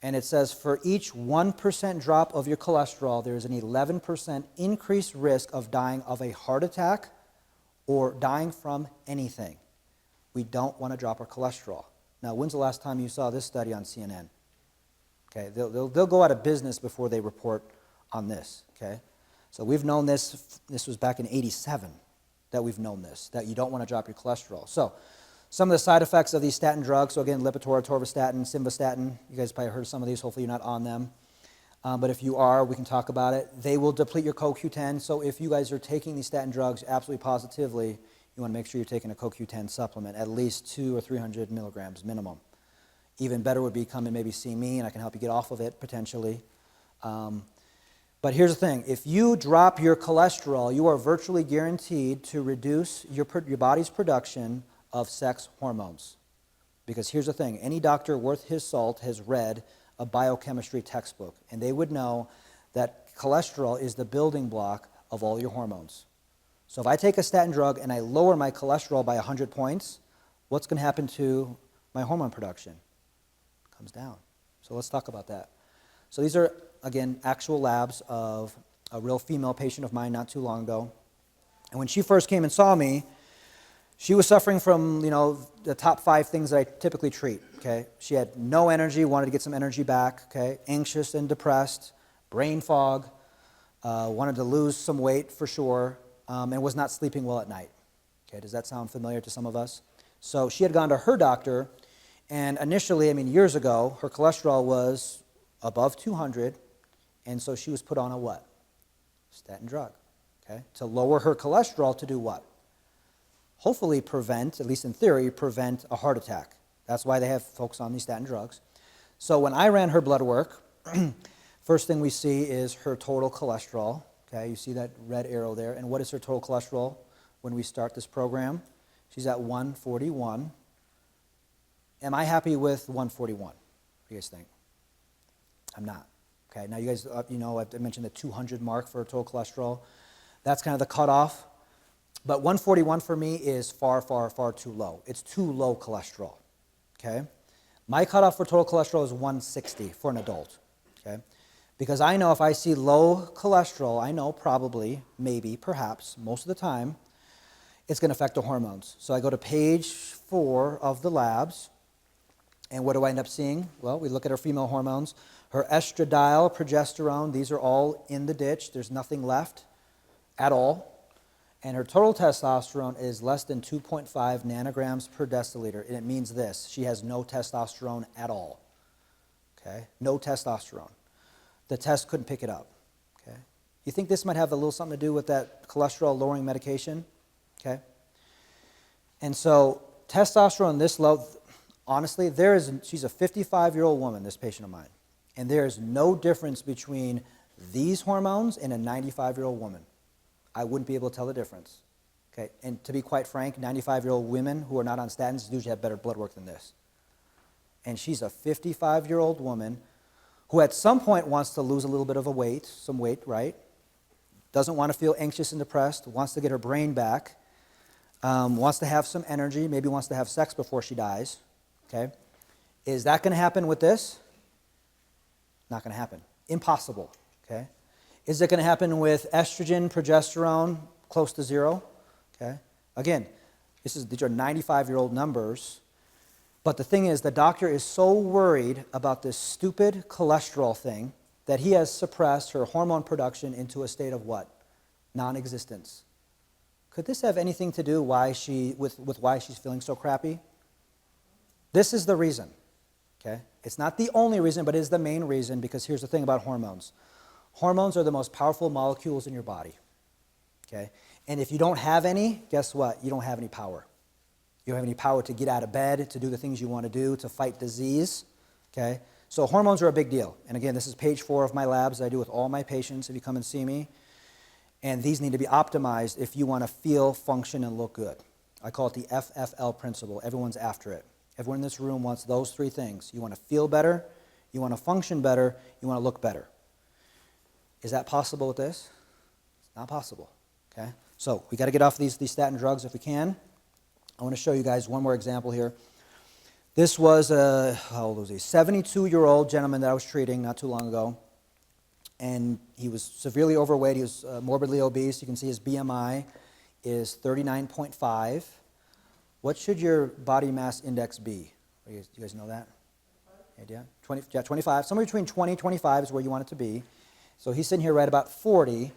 And it says for each 1% drop of your cholesterol, there is an 11% increased risk of dying of a heart attack or dying from anything. We don't want to drop our cholesterol. Now, when's the last time you saw this study on CNN? Okay, they'll go out of business before they report on this. Okay, so we've known this. This was back in '87 that we've known this, that you don't want to drop your cholesterol. So, some of the side effects of these statin drugs. So again, Lipitor, atorvastatin, simvastatin. You guys probably heard of some of these. Hopefully, you're not on them. But if you are, we can talk about it. They will deplete your CoQ10. So if you guys are taking these statin drugs absolutely positively, you want to make sure you're taking a CoQ10 supplement, at least 200 or 300 milligrams minimum. Even better would be come and maybe see me, and I can help you get off of it potentially. But here's the thing. If you drop your cholesterol, you are virtually guaranteed to reduce your body's production of sex hormones. Because here's the thing. Any doctor worth his salt has read a biochemistry textbook, and they would know that cholesterol is the building block of all your hormones. So if I take a statin drug and I lower my cholesterol by 100 points, what's going to happen to my hormone production? It comes down. So let's talk about that. So these are, again, actual labs of a real female patient of mine not too long ago. And when she first came and saw me, she was suffering from, the top 5 things that I typically treat, okay? She had no energy, wanted to get some energy back, okay? Anxious and depressed, brain fog, wanted to lose some weight for sure, and was not sleeping well at night. Okay, does that sound familiar to some of us? So she had gone to her doctor, and initially, years ago, her cholesterol was above 200, and so she was put on a what? Statin drug, okay? To lower her cholesterol to do what? Hopefully prevent, at least in theory, prevent a heart attack. That's why they have folks on these statin drugs. So when I ran her blood work, first thing we see is her total cholesterol. Okay, you see that red arrow there. And what is her total cholesterol when we start this program? She's at 141. Am I happy with 141? What do you guys think? I'm not. Okay, now you guys, I mentioned the 200 mark for total cholesterol. That's kind of the cutoff. But 141 for me is far, far, far too low. It's too low cholesterol, okay? My cutoff for total cholesterol is 160 for an adult, okay? Because I know if I see low cholesterol, I know probably, maybe, perhaps, most of the time, it's going to affect the hormones. So I go to page 4 of the labs, and what do I end up seeing? Well, we look at her female hormones. Her estradiol, progesterone, these are all in the ditch. There's nothing left at all. And her total testosterone is less than 2.5 nanograms per deciliter. And it means this: she has no testosterone at all. Okay? No testosterone. The test couldn't pick it up. Okay? You think this might have a little something to do with that cholesterol-lowering medication? Okay? And so testosterone this low, honestly, she's a 55-year-old woman, this patient of mine. And there is no difference between these hormones and a 95-year-old woman. I wouldn't be able to tell the difference. Okay? And to be quite frank, 95-year-old women who are not on statins usually have better blood work than this. And she's a 55-year-old woman who at some point wants to lose a little bit of some weight, right? Doesn't want to feel anxious and depressed, wants to get her brain back, wants to have some energy, maybe wants to have sex before she dies. Okay? Is that going to happen with this? Not going to happen. Impossible. Okay? Is it going to happen with estrogen, progesterone, close to 0? Okay. Again, these are 95-year-old numbers. But the thing is, the doctor is so worried about this stupid cholesterol thing that he has suppressed her hormone production into a state of what? Non-existence. Could this have anything to do with why she's feeling so crappy? This is the reason. Okay. It's not the only reason, but it is the main reason, because here's the thing about hormones. Hormones are the most powerful molecules in your body, okay? And if you don't have any, guess what? You don't have any power. You don't have any power to get out of bed, to do the things you want to do, to fight disease, okay? So hormones are a big deal. And again, this is page 4 of my labs that I do with all my patients if you come and see me. And these need to be optimized if you want to feel, function, and look good. I call it the FFL principle. Everyone's after it. Everyone in this room wants those three things. You want to feel better, you want to function better, you want to look better. Is that possible with this? It's not possible, okay? So we got to get off these statin drugs if we can. I want to show you guys one more example here. This was how old was he? 72-year-old gentleman that I was treating not too long ago. And he was severely overweight. He was morbidly obese. You can see his BMI is 39.5. What should your body mass index be? Do you guys know that? Idea? 25. Somewhere between 20 and 25 is where you want it to be. So he's sitting here right about 40,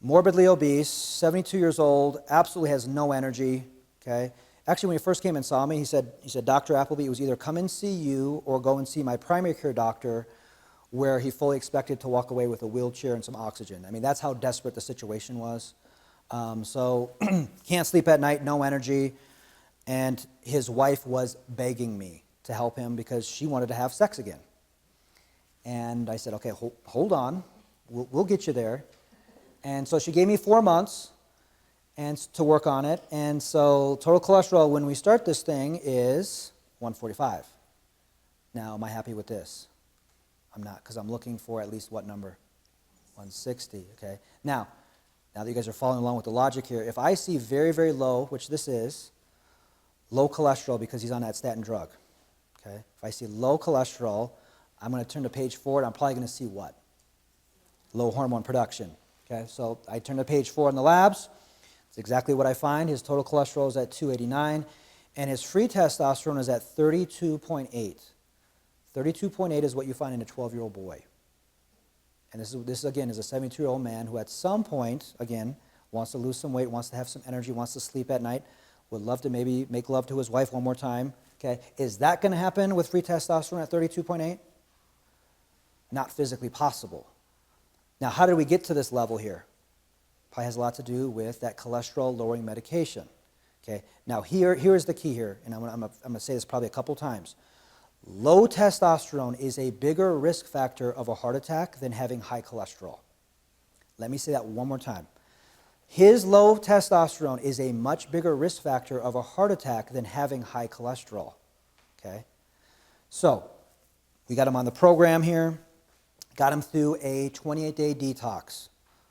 morbidly obese, 72 years old, absolutely has no energy, okay? Actually, when he first came and saw me, he said, Dr. Appleby, it was either come and see you or go and see my primary care doctor, where he fully expected to walk away with a wheelchair and some oxygen. I mean, that's how desperate the situation was. So can't sleep at night, no energy, and his wife was begging me to help him because she wanted to have sex again. And I said, okay, hold on, we'll get you there. And so she gave me 4 months and to work on it. And so total cholesterol when we start this thing is 145. Now, am I happy with this? I'm not, because I'm looking for at least what number? 160, okay? Now that you guys are following along with the logic here, if I see very, very low, which this is, low cholesterol because he's on that statin drug, okay? If I see low cholesterol, I'm going to turn the page forward. I'm probably going to see what? Low hormone production, okay? So I turn to page 4 in the labs. It's exactly what I find. His total cholesterol is at 289, and his free testosterone is at 32.8. 32.8 is what you find in a 12-year-old boy. And this again, is a 72-year-old man who at some point, again, wants to lose some weight, wants to have some energy, wants to sleep at night, would love to maybe make love to his wife one more time. Okay, is that going to happen with free testosterone at 32.8? Not physically possible. Now, how did we get to this level here? Probably has a lot to do with that cholesterol-lowering medication. Okay, now here is the key here, and I'm going to say this probably a couple times. Low testosterone is a bigger risk factor of a heart attack than having high cholesterol. Let me say that one more time. His low testosterone is a much bigger risk factor of a heart attack than having high cholesterol. Okay? So, we got him on the program here, got him through a 28-day detox.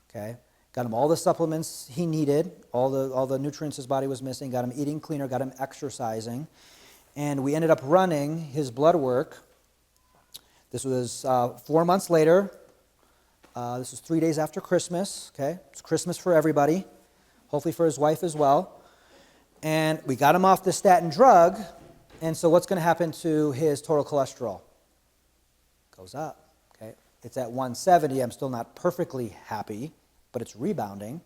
Okay? Got him all the supplements he needed, all the nutrients his body was missing, got him eating cleaner, got him exercising. And we ended up running his blood work. This was 4 months later. This was 3 days after Christmas. Okay, it's Christmas for everybody, hopefully for his wife as well. And we got him off the statin drug. And so what's going to happen to his total cholesterol? Goes up. Okay, it's at 170. I'm still not perfectly happy, but it's rebounding.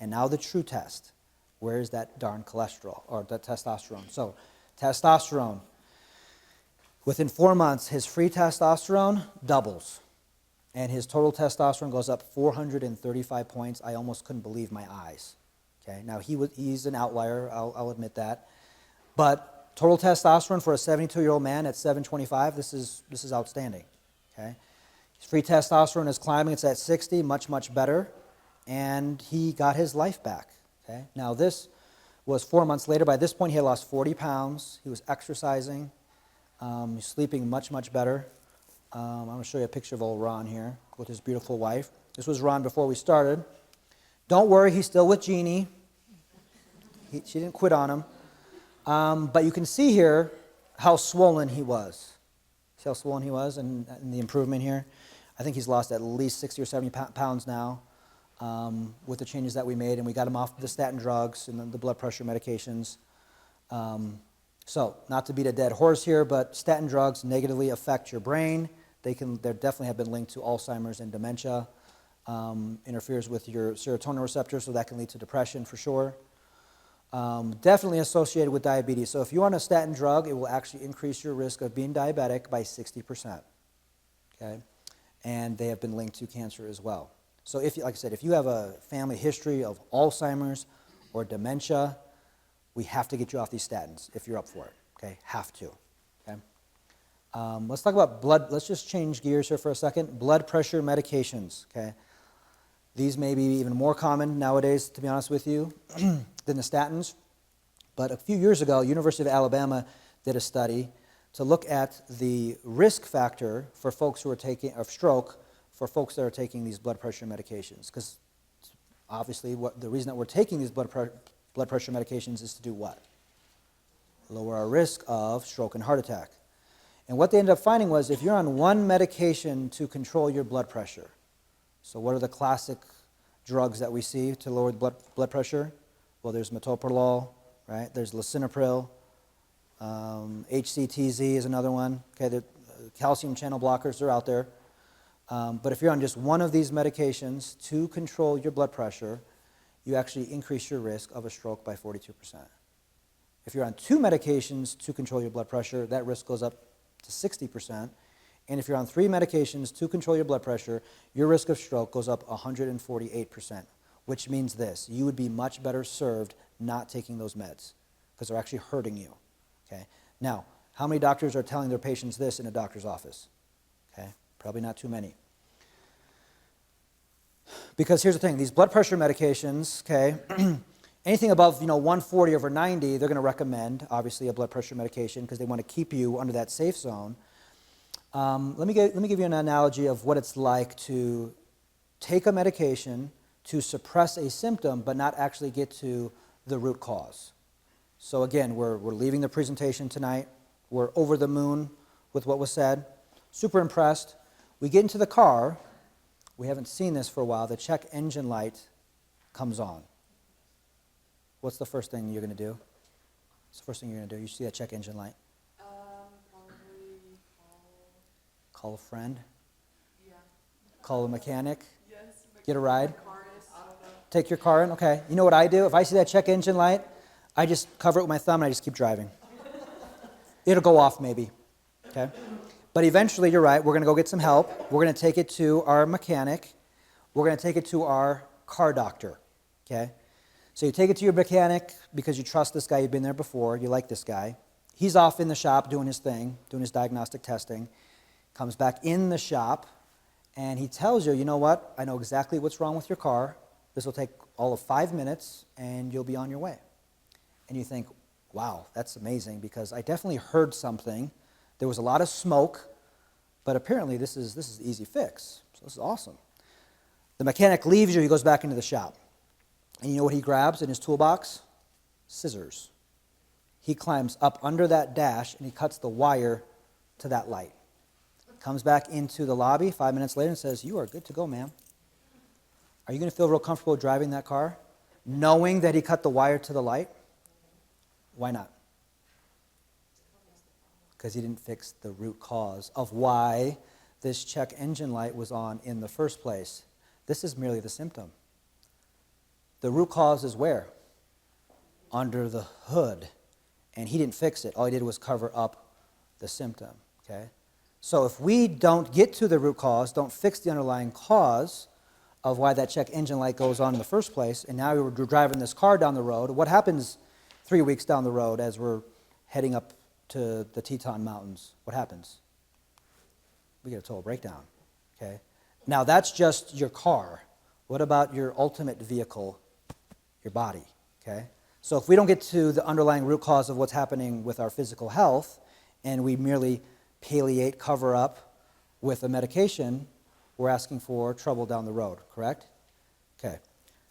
And now the true test. Where is that darn cholesterol or that testosterone? So testosterone. Within 4 months, his free testosterone doubles. And his total testosterone goes up 435 points. I almost couldn't believe my eyes. Okay, now he's an outlier, I'll admit that. But total testosterone for a 72-year-old man at 725, this is outstanding. Okay, his free testosterone is climbing, it's at 60, much, much better. And he got his life back. Okay, now this was 4 months later. By this point, he had lost 40 pounds. He was exercising. He's sleeping much, much better. I'm going to show you a picture of old Ron here with his beautiful wife. This was Ron before we started. Don't worry, he's still with Jeannie. She didn't quit on him. But you can see here how swollen he was. See how swollen he was and the improvement here? I think he's lost at least 60 or 70 pounds now with the changes that we made. And we got him off the statin drugs and the blood pressure medications. So, not to beat a dead horse here, but statin drugs negatively affect your brain. They definitely have been linked to Alzheimer's and dementia. Interferes with your serotonin receptors, so that can lead to depression for sure. Definitely associated with diabetes. So if you're on a statin drug, it will actually increase your risk of being diabetic by 60%. Okay? And they have been linked to cancer as well. So if, like I said, if you have a family history of Alzheimer's or dementia, we have to get you off these statins if you're up for it. Okay? Have to. Okay? Let's talk about blood. Let's just change gears here for a second. Blood pressure medications. Okay? These may be even more common nowadays, to be honest with you, than the statins. But a few years ago, University of Alabama did a study to look at the risk factor for folks who are taking, of stroke, for folks that are taking these blood pressure medications. Because obviously the reason that we're taking these blood pressure medications is to do what? Lower our risk of stroke and heart attack. And what they ended up finding was if you're on one medication to control your blood pressure, so what are the classic drugs that we see to lower blood pressure? Well, there's metoprolol, right? There's lisinopril. HCTZ is another one. Okay, the calcium channel blockers are out there. But if you're on just one of these medications to control your blood pressure, you actually increase your risk of a stroke by 42%. If you're on two medications to control your blood pressure, that risk goes up to 60%. And if you're on three medications to control your blood pressure, your risk of stroke goes up 148%, which means this: you would be much better served not taking those meds because they're actually hurting you. Okay? Now, how many doctors are telling their patients this in a doctor's office? Okay? Probably not too many. Because here's the thing, these blood pressure medications, okay, anything above 140 over 90, they're going to recommend, obviously, a blood pressure medication because they want to keep you under that safe zone. Let me give you an analogy of what it's like to take a medication to suppress a symptom but not actually get to the root cause. So again, we're leaving the presentation tonight. We're over the moon with what was said. Super impressed. We get into the car. We haven't seen this for a while. The check engine light comes on. What's the first thing you're going to do? What's the first thing you're going to do? You see that check engine light? Probably Call a friend? yeah. Call a mechanic? Yes. Get a ride? Car is, I don't know. Take your car in? Okay. You know what I do? If I see that check engine light, I just cover it with my thumb and I just keep driving. It'll go off maybe. Okay? But eventually, you're right, we're going to go get some help. We're going to take it to our mechanic. We're going to take it to our car doctor. Okay? So you take it to your mechanic because you trust this guy, you've been there before, you like this guy. He's off in the shop doing his thing, doing his diagnostic testing. Comes back in the shop and he tells you, you know what, I know exactly what's wrong with your car. This will take all of 5 minutes and you'll be on your way. And you think, wow, that's amazing because I definitely heard something. There was a lot of smoke, but apparently this is an easy fix. So this is awesome. The mechanic leaves you, he goes back into the shop. And you know what he grabs in his toolbox? Scissors. He climbs up under that dash and he cuts the wire to that light. Comes back into the lobby 5 minutes later and says, you are good to go, ma'am. Are you going to feel real comfortable driving that car? Knowing that he cut the wire to the light? Why not? Because he didn't fix the root cause of why this check engine light was on in the first place. This is merely the symptom. The root cause is where? Under the hood. And he didn't fix it. All he did was cover up the symptom. Okay? So if we don't get to the root cause, don't fix the underlying cause of why that check engine light goes on in the first place, and now we're driving this car down the road, what happens 3 weeks down the road as we're heading up to the Teton Mountains? What happens? We get a total breakdown. Okay? Now that's just your car. What about your ultimate vehicle, your body? Okay? So if we don't get to the underlying root cause of what's happening with our physical health, and we merely palliate, cover up with a medication, we're asking for trouble down the road, correct? Okay.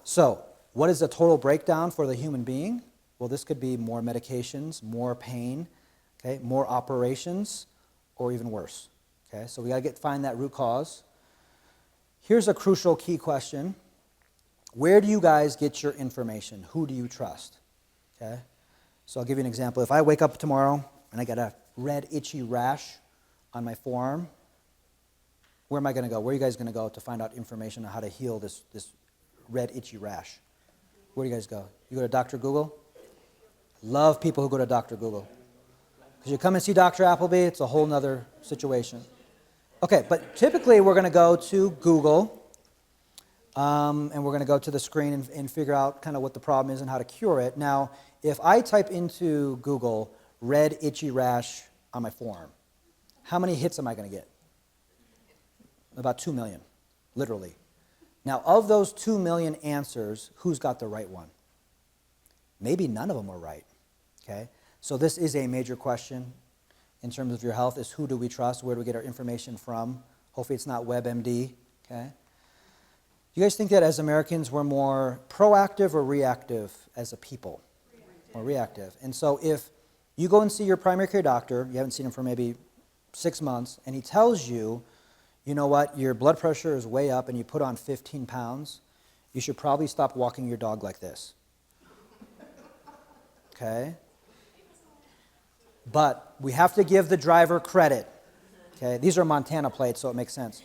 So what is the total breakdown for the human being? Well, this could be more medications, more pain, okay, more operations, or even worse. Okay, so we got to find that root cause. Here's a crucial key question. Where do you guys get your information? Who do you trust? Okay? So I'll give you an example. If I wake up tomorrow and I got a red itchy rash on my forearm, where am I going to go? Where are you guys going to go to find out information on how to heal this red itchy rash? Where do you guys go? You go to Dr. Google? Love people who go to Dr. Google. Because you come and see Dr. Appleby, it's a whole nother situation. Okay, but typically we're going to go to Google, and we're going to go to the screen and figure out kind of what the problem is and how to cure it. Now, if I type into Google, red itchy rash on my forearm, how many hits am I going to get? About 2 million, literally. Now, of those 2 million answers, who's got the right one? Maybe none of them are right, okay? So this is a major question in terms of your health, is who do we trust? Where do we get our information from? Hopefully it's not WebMD, okay? Do you guys think that as Americans we're more proactive or reactive as a people? Or reactive. And so if you go and see your primary care doctor, you haven't seen him for maybe 6 months, and he tells you, you know what, your blood pressure is way up and you put on 15 pounds, you should probably stop walking your dog like this. Okay? But we have to give the driver credit. Okay? These are Montana plates, so it makes sense.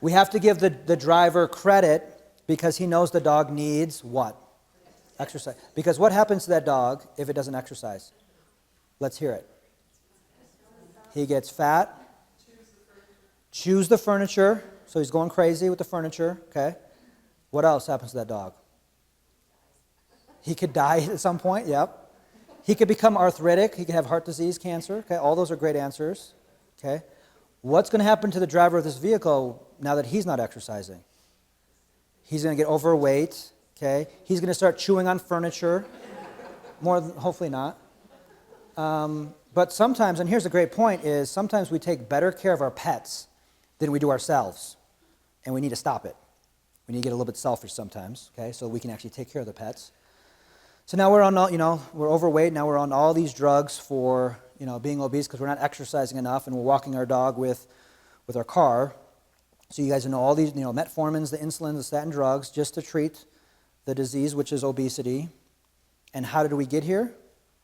We have to give the driver credit because he knows the dog needs what? Exercise. Because what happens to that dog if it doesn't exercise? Let's hear it. He gets fat, chews the furniture, so he's going crazy with the furniture, okay? What else happens to that dog? He could die at some point, yep. He could become arthritic, he could have heart disease, cancer, okay? All those are great answers, okay? What's going to happen to the driver of this vehicle now that he's not exercising? He's going to get overweight, okay? He's going to start chewing on furniture, hopefully not. But sometimes, and here's a great point, is sometimes we take better care of our pets than we do ourselves, and we need to stop it. We need to get a little bit selfish sometimes, okay, so we can actually take care of the pets. So now we're on all, we're overweight, now we're on all these drugs for, being obese because we're not exercising enough, and we're walking our dog with our car. So you guys know all these, metformins, the insulin, the statin drugs, just to treat the disease, which is obesity. And how did we get here?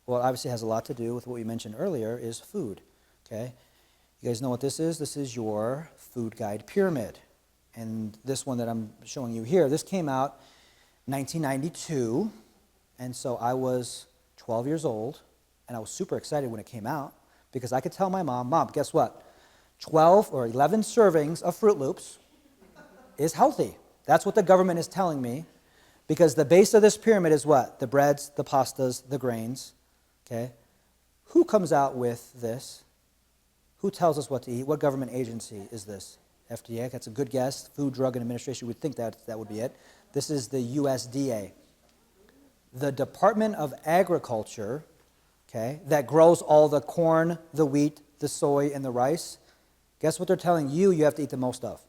Well, it obviously has a lot to do with what we mentioned earlier, is food, okay? You guys know what this is? This is your food guide pyramid. And this one that I'm showing you here, this came out 1992, and so I was 12 years old, and I was super excited when it came out because I could tell my Mom, guess what? 12 or 11 servings of Fruit Loops is healthy. That's what the government is telling me, because the base of this pyramid is what? The breads, the pastas, the grains. Okay? Who comes out with this? Who tells us what to eat? What government agency is this? FDA? That's a good guess. Food, Drug, and Administration. We'd think that would be it. This is the USDA. The Department of Agriculture, okay, that grows all the corn, the wheat, the soy, and the rice. Guess what they're telling you have to eat the most of?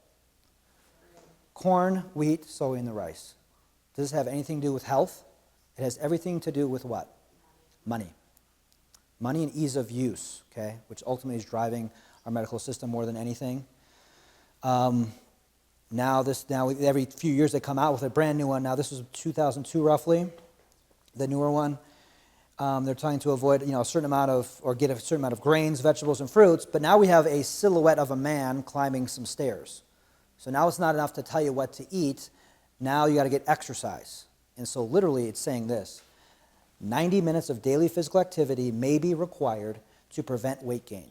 Corn, wheat, soy, and the rice. Does this have anything to do with health? It has everything to do with what? Money. Money and ease of use, okay, which ultimately is driving our medical system more than anything. Now every few years they come out with a brand new one. Now this was 2002 roughly, the newer one. They're trying to avoid, a certain amount of, or get a certain amount of grains, vegetables, and fruits. But now we have a silhouette of a man climbing some stairs. So now it's not enough to tell you what to eat. Now you got to get exercise. And so literally it's saying this: 90 minutes of daily physical activity may be required to prevent weight gain.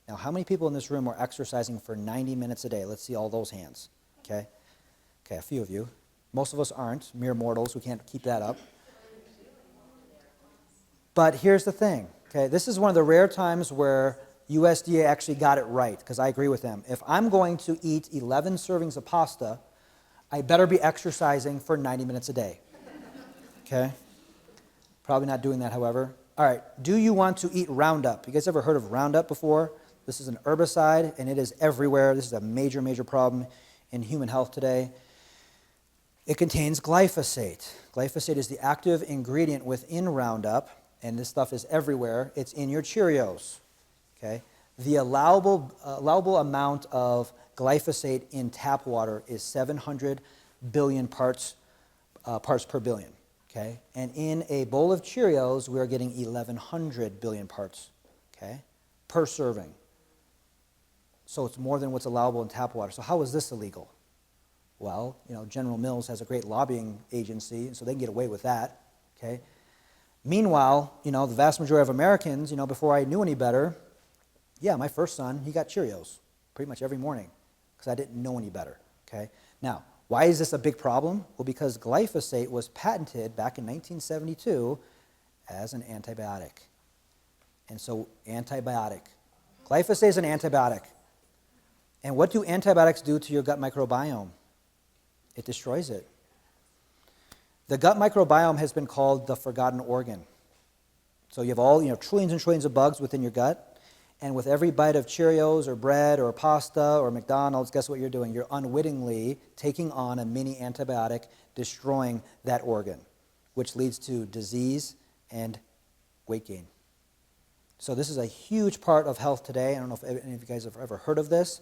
Now, how many people in this room are exercising for 90 minutes a day? Let's see all those hands. Okay, a few of you. Most of us aren't, mere mortals. We can't keep that up. But here's the thing, okay? This is one of the rare times where USDA actually got it right, because I agree with them. If I'm going to eat 11 servings of pasta, I better be exercising for 90 minutes a day, okay? Probably not doing that, however. All right, do you want to eat Roundup? You guys ever heard of Roundup before? This is an herbicide, and it is everywhere. This is a major, major problem in human health today. It contains glyphosate. Glyphosate is the active ingredient within Roundup, and this stuff is everywhere. It's in your Cheerios, okay? The allowable amount of glyphosate in tap water is 700 billion parts per billion. Okay, and in a bowl of Cheerios, we are getting 1,100 billion parts, okay, per serving. So it's more than what's allowable in tap water. So how is this illegal? Well, General Mills has a great lobbying agency, so they can get away with that, okay? Meanwhile, the vast majority of Americans, before I knew any better, my first son, he got Cheerios pretty much every morning because I didn't know any better, okay? Now, why is this a big problem? Well, because glyphosate was patented back in 1972 as an antibiotic. And so, glyphosate is an antibiotic. And what do antibiotics do to your gut microbiome? It destroys it. The gut microbiome has been called the forgotten organ. So you have all, trillions and trillions of bugs within your gut, and with every bite of Cheerios or bread or pasta or McDonald's, guess what you're doing? You're unwittingly taking on a mini antibiotic, destroying that organ, which leads to disease and weight gain. So this is a huge part of health today. I don't know if any of you guys have ever heard of this,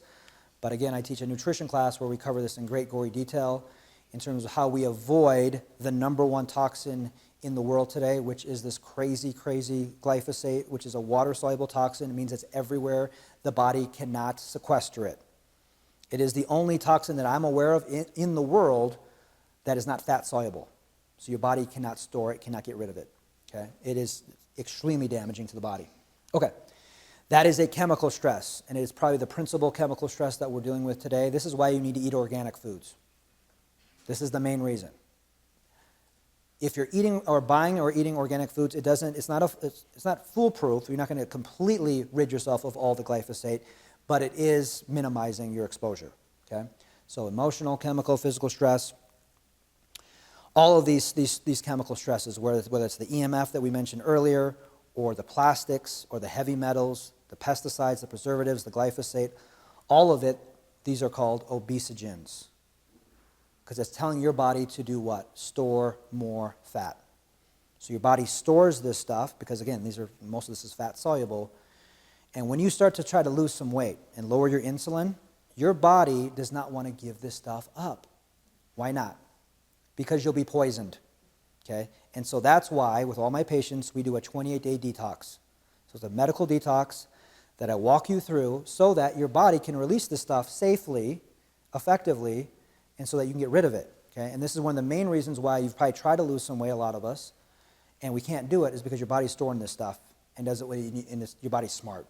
but again, I teach a nutrition class where we cover this in great gory detail in terms of how we avoid the number one toxin in the world today, which is this crazy, crazy glyphosate, which is a water-soluble toxin. It means it's everywhere. The body cannot sequester it. It is the only toxin that I'm aware of in the world that is not fat-soluble. So your body cannot store it, cannot get rid of it. Okay? It is extremely damaging to the body. Okay. That is a chemical stress, and it is probably the principal chemical stress that we're dealing with today. This is why you need to eat organic foods. This is the main reason. If you're eating or buying or eating organic foods, it's not foolproof. You're not going to completely rid yourself of all the glyphosate, but it is minimizing your exposure. Okay? So emotional, chemical, physical stress, all of these chemical stresses, whether it's the EMF that we mentioned earlier, or the plastics, or the heavy metals, the pesticides, the preservatives, the glyphosate, all of it, these are called obesogens. Because it's telling your body to do what? Store more fat. So your body stores this stuff, because again, most of this is fat soluble. And when you start to try to lose some weight and lower your insulin, your body does not want to give this stuff up. Why not? Because you'll be poisoned. Okay? And so that's why, with all my patients, we do a 28-day detox. So it's a medical detox that I walk you through so that your body can release this stuff safely, effectively, and so that you can get rid of it. Okay? And this is one of the main reasons why you've probably tried to lose some weight, a lot of us, and we can't do it, is because your body's storing this stuff and does it when you need, and your body's smart.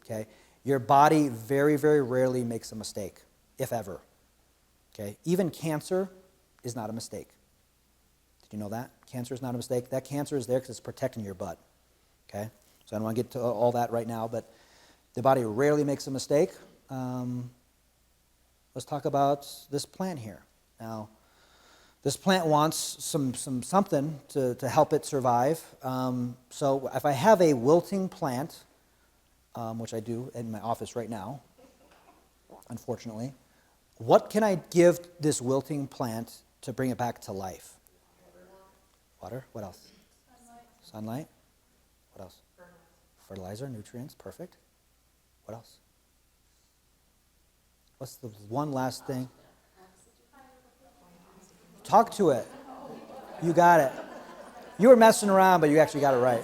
Okay? Your body very, very rarely makes a mistake, if ever. Okay? Even cancer is not a mistake. Did you know that? Cancer is not a mistake. That cancer is there because it's protecting your butt. Okay? So I don't want to get to all that right now, but the body rarely makes a mistake. Let's talk about this plant here. Now, this plant wants something to help it survive. So if I have a wilting plant, which I do in my office right now, unfortunately, what can I give this wilting plant to bring it back to life? Water. What else? Sunlight. What else? Fertilizer, nutrients. Perfect. What else? What's the one last thing? Talk to it. You got it. You were messing around, but you actually got it right.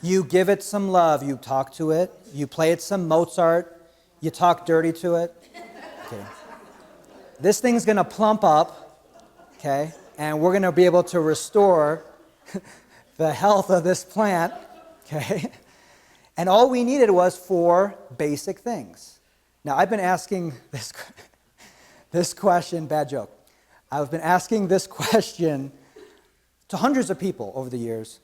You give it some love. You talk to it. You play it some Mozart. You talk dirty to it. Okay. This thing's going to plump up. Okay, and we're going to be able to restore the health of this plant, okay? And all we needed was 4 basic things. Now, I've been asking this question, bad joke. I've been asking this question to hundreds of people over the years,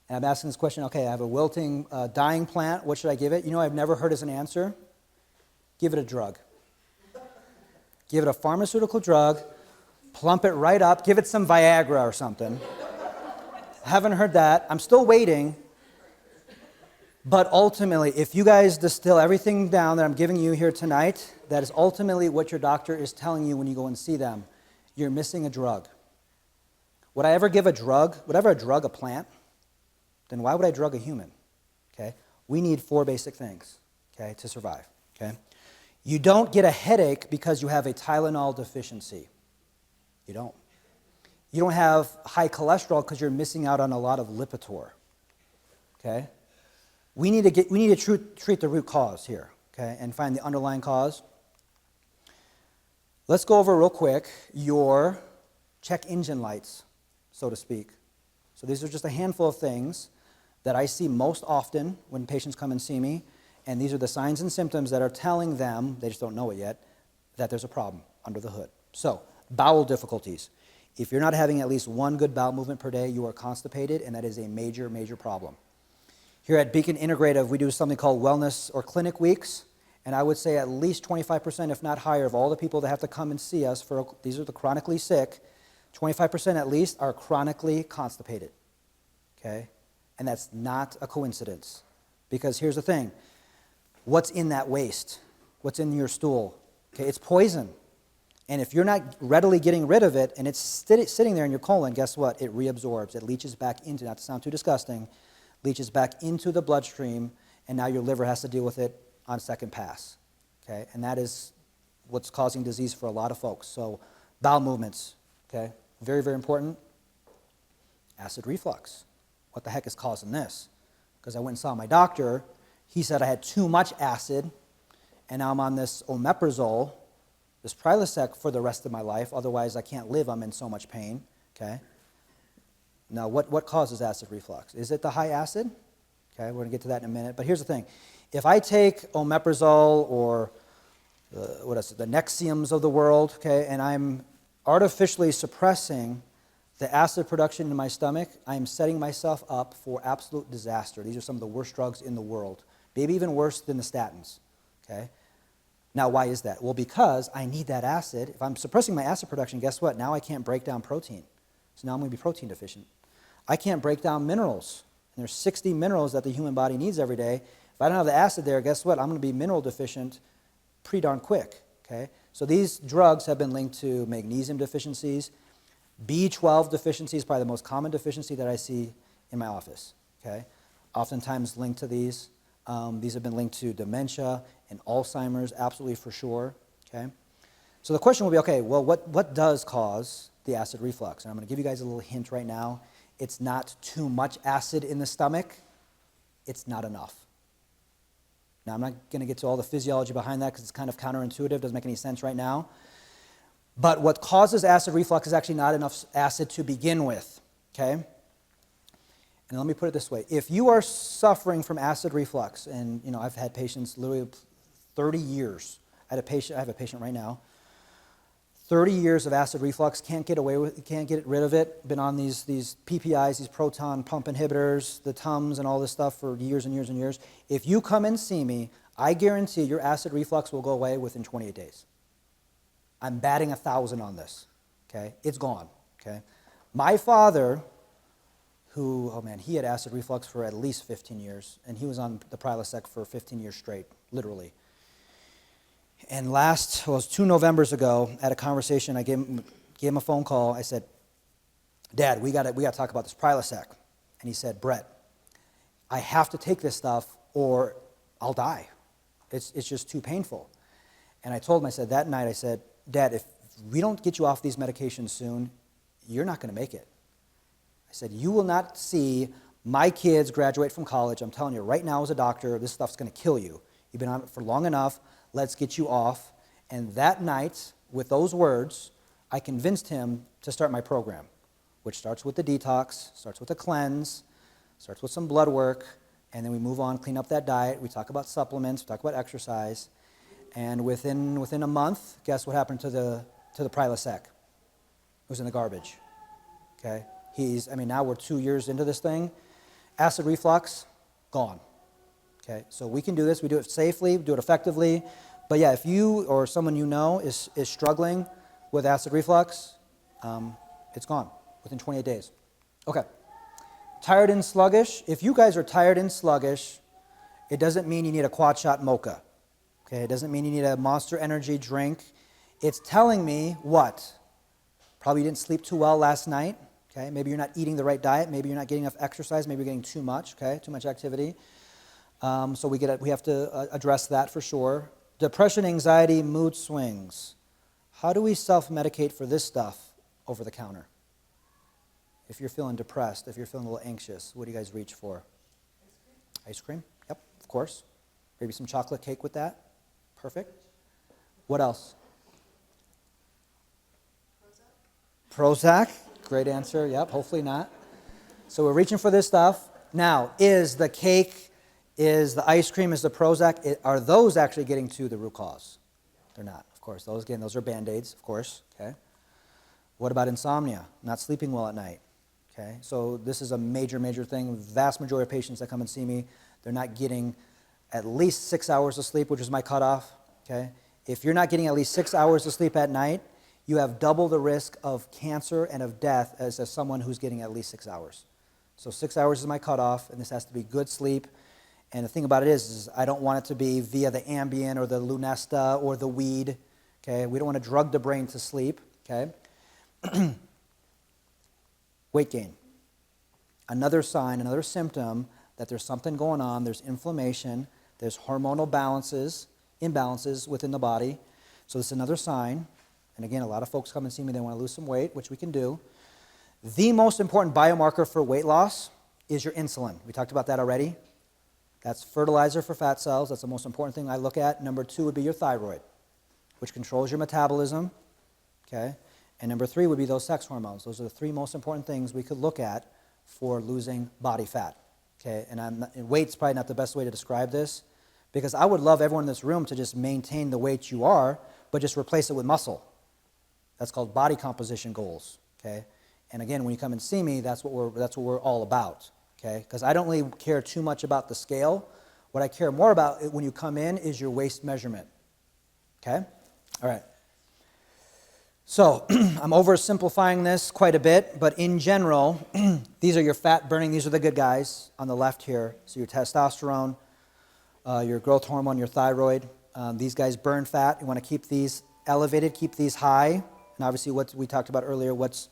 and I'm asking this question, okay, I have a wilting, dying plant, what should I give it? You know I've never heard as an answer? Give it a drug. Give it a pharmaceutical drug. Plump it right up. Give it some Viagra or something. Haven't heard that. I'm still waiting. But ultimately, if you guys distill everything down that I'm giving you here tonight, that is ultimately what your doctor is telling you when you go and see them. You're missing a drug. Would I ever give a drug? Would I ever drug a plant? Then why would I drug a human? Okay? We need 4 basic things, okay, to survive. Okay? You don't get a headache because you have a Tylenol deficiency. You don't. You don't have high cholesterol because you're missing out on a lot of Lipitor. Okay? We need to treat the root cause here, okay, and find the underlying cause. Let's go over real quick your check engine lights, so to speak. So these are just a handful of things that I see most often when patients come and see me, and these are the signs and symptoms that are telling them, they just don't know it yet, that there's a problem under the hood. So, bowel difficulties. If you're not having at least 1 good bowel movement per day, you are constipated, and that is a major, major problem. Here at Beacon Integrative, we do something called wellness or clinic weeks, and I would say at least 25%, if not higher, of all the people that have to come and see us, these are the chronically sick, 25% at least are chronically constipated. okay? And that's not a coincidence. Because here's the thing. What's in that waste? What's in your stool? Okay, it's poison. And if you're not readily getting rid of it and it's sitting there in your colon, guess what? It reabsorbs. It leaches back into, not to sound too disgusting, leaches back into the bloodstream, and now your liver has to deal with it on second pass. Okay, and that is what's causing disease for a lot of folks. So bowel movements, okay, very, very important. Acid reflux. What the heck is causing this? Because I went and saw my doctor. He said I had too much acid, and now I'm on this omeprazole, this Prilosec for the rest of my life. Otherwise, I can't live. I'm in so much pain. Okay. Now, what causes acid reflux? Is it the high acid? Okay, we're going to get to that in a minute. But here's the thing. If I take omeprazole or the Nexiums of the world, okay, and I'm artificially suppressing the acid production in my stomach, I'm setting myself up for absolute disaster. These are some of the worst drugs in the world, maybe even worse than the statins. Okay. Now, why is that? Well, because I need that acid. If I'm suppressing my acid production, guess what? Now I can't break down protein. So now I'm going to be protein deficient. I can't break down minerals. And there's 60 minerals that the human body needs every day. If I don't have the acid there, guess what? I'm going to be mineral deficient pretty darn quick. Okay? So these drugs have been linked to magnesium deficiencies. B12 deficiency is probably the most common deficiency that I see in my office. Okay? Oftentimes linked to these. These have been linked to dementia and Alzheimer's, absolutely for sure. Okay? So the question will be, okay, well, what does cause the acid reflux? And I'm going to give you guys a little hint right now. It's not too much acid in the stomach. It's not enough. Now, I'm not going to get to all the physiology behind that because it's kind of counterintuitive. Doesn't make any sense right now. But what causes acid reflux is actually not enough acid to begin with. Okay? And let me put it this way. If you are suffering from acid reflux, and you know, I've had patients literally 30 years. I have a patient right now. 30 years of acid reflux, can't get rid of it. Been on these PPIs, these proton pump inhibitors, the Tums and all this stuff for years and years and years. If you come and see me, I guarantee your acid reflux will go away within 28 days. I'm batting 1,000 on this. Okay? It's gone. Okay? My father, who, oh man, he had acid reflux for at least 15 years, and he was on the Prilosec for 15 years straight, literally. And it was 2 Novembers ago, at a conversation, I gave him a phone call. I said, Dad, we got to talk about this Prilosec. And he said, Brett, I have to take this stuff or I'll die. It's just too painful. And I told him, I said, that night, I said, Dad, if we don't get you off these medications soon, you're not going to make it. I said, you will not see my kids graduate from college. I'm telling you right now as a doctor, this stuff's going to kill you. You've been on it for long enough. Let's get you off. And that night, with those words, I convinced him to start my program, which starts with the detox, starts with a cleanse, starts with some blood work, and then we move on, clean up that diet. We talk about supplements, we talk about exercise. And within a month, guess what happened to the Prilosec? It was in the garbage. Okay? Now we're 2 years into this thing. Acid reflux, gone. Okay, so we can do this. We do it safely, we do it effectively. But yeah, if you or someone you know is struggling with acid reflux, it's gone within 28 days. Okay. Tired and sluggish. If you guys are tired and sluggish, it doesn't mean you need a quad shot mocha. Okay, it doesn't mean you need a Monster Energy drink. It's telling me what? Probably you didn't sleep too well last night. Okay, maybe you're not eating the right diet. Maybe you're not getting enough exercise. Maybe you're getting too much. Okay, too much activity. So we have to address that for sure. Depression, anxiety, mood swings. How do we self-medicate for this stuff over the counter? If you're feeling depressed, if you're feeling a little anxious, what do you guys reach for? Ice cream? Yep, of course. Maybe some chocolate cake with that. Perfect. What else? Prozac. Great answer. Yep, hopefully not. So we're reaching for this stuff. Now, is the cake, is the ice cream, is the Prozac, are those actually getting to the root cause? They're not, of course. Those are Band-Aids, of course. Okay. What about insomnia? Not sleeping well at night. Okay. So this is a major, major thing. Vast majority of patients that come and see me, they're not getting at least 6 hours of sleep, which is my cutoff. Okay. If you're not getting at least 6 hours of sleep at night, you have double the risk of cancer and of death as someone who's getting at least 6 hours. So 6 hours is my cutoff, and this has to be good sleep. And the thing about it is I don't want it to be via the Ambien or the Lunesta or the weed. Okay, we don't want to drug the brain to sleep. Okay. Weight gain. Another sign, another symptom that there's something going on. There's inflammation. There's hormonal imbalances within the body. So this is another sign. And again, a lot of folks come and see me, they want to lose some weight, which we can do. The most important biomarker for weight loss is your insulin. We talked about that already. That's fertilizer for fat cells. That's the most important thing I look at. Number 2 would be your thyroid, which controls your metabolism. Okay? And number 3 would be those sex hormones. Those are the 3 most important things we could look at for losing body fat. Okay? And weight's probably not the best way to describe this, because I would love everyone in this room to just maintain the weight you are, but just replace it with muscle. That's called body composition goals. Okay? And again, when you come and see me, that's what we're all about. Okay? Because I don't really care too much about the scale. What I care more about when you come in is your waist measurement. Okay? All right. So I'm oversimplifying this quite a bit, but in general, these are your fat burning. These are the good guys on the left here. So your testosterone, your growth hormone, your thyroid. These guys burn fat. You want to keep these elevated, keep these high. And obviously what we talked about earlier, what's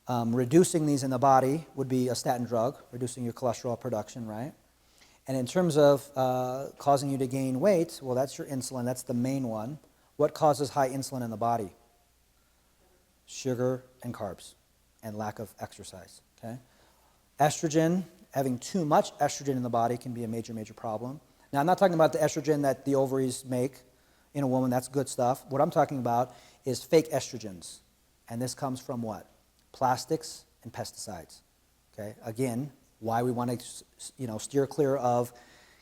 reducing these in the body would be a statin drug, reducing your cholesterol production, right? And in terms of causing you to gain weight, well, that's your insulin. That's the main one. What causes high insulin in the body? Sugar and carbs and lack of exercise, okay? Estrogen, having too much estrogen in the body can be a major, major problem. Now, I'm not talking about the estrogen that the ovaries make in a woman. That's good stuff. What I'm talking about is fake estrogens. And this comes from what? Plastics and pesticides, okay? Again, why we want to, steer clear of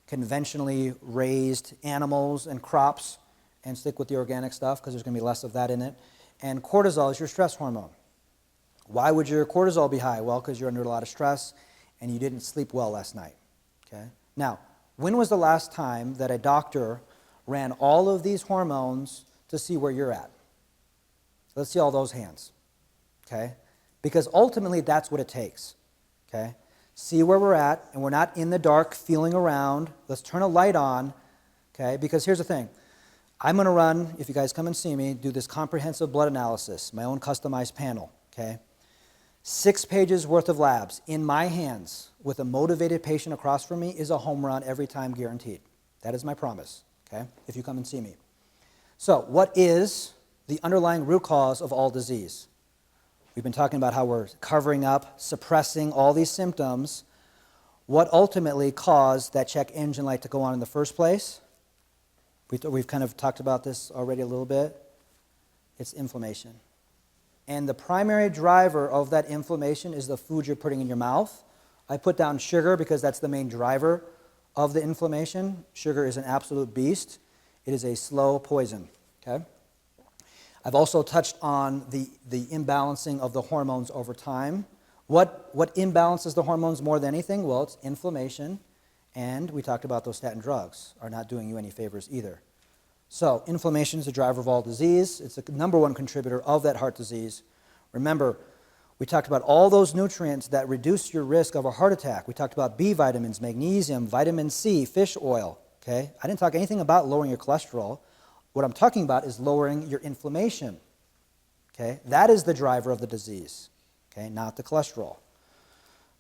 conventionally raised animals and crops and stick with the organic stuff, because there's going to be less of that in it. And cortisol is your stress hormone. Why would your cortisol be high? Well, because you're under a lot of stress and you didn't sleep well last night. Okay? Now, when was the last time that a doctor ran all of these hormones to see where you're at? Let's see all those hands. Okay? Because ultimately that's what it takes. Okay? See where we're at, and we're not in the dark feeling around. Let's turn a light on. Okay? Because here's the thing. I'm going to run, if you guys come and see me, do this comprehensive blood analysis, my own customized panel, okay? 6 pages worth of labs in my hands with a motivated patient across from me is a home run every time, guaranteed. That is my promise, okay, if you come and see me. So what is the underlying root cause of all disease? We've been talking about how we're covering up, suppressing all these symptoms. What ultimately caused that check engine light to go on in the first place? We've kind of talked about this already a little bit. It's inflammation. And the primary driver of that inflammation is the food you're putting in your mouth. I put down sugar because that's the main driver of the inflammation. Sugar is an absolute beast. It is a slow poison. Okay? I've also touched on the imbalancing of the hormones over time. What imbalances the hormones more than anything? Well, it's inflammation. And we talked about those statin drugs are not doing you any favors either. So inflammation is the driver of all disease. It's the number 1 contributor of that heart disease. Remember, we talked about all those nutrients that reduce your risk of a heart attack. We talked about B vitamins, magnesium, vitamin C, fish oil. Okay? I didn't talk anything about lowering your cholesterol. What I'm talking about is lowering your inflammation. Okay? That is the driver of the disease. Okay? Not the cholesterol.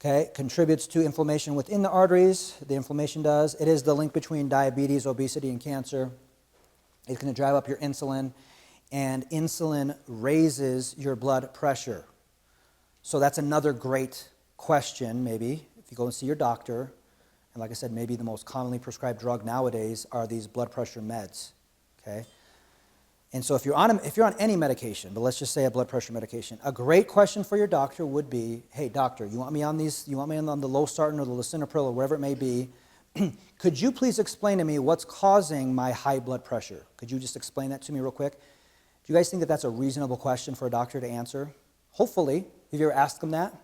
Okay, contributes to inflammation within the arteries. The inflammation does. It is the link between diabetes, obesity, and cancer. It's going to drive up your insulin, and insulin raises your blood pressure. So that's another great question, maybe, if you go and see your doctor. And like I said, maybe the most commonly prescribed drug nowadays are these blood pressure meds. Okay? And so if you're on any medication, but let's just say a blood pressure medication, a great question for your doctor would be, hey, doctor, you want me on the losartan or the lisinopril or whatever it may be, could you please explain to me what's causing my high blood pressure? Could you just explain that to me real quick? Do you guys think that that's a reasonable question for a doctor to answer? Hopefully. Have you ever asked them that?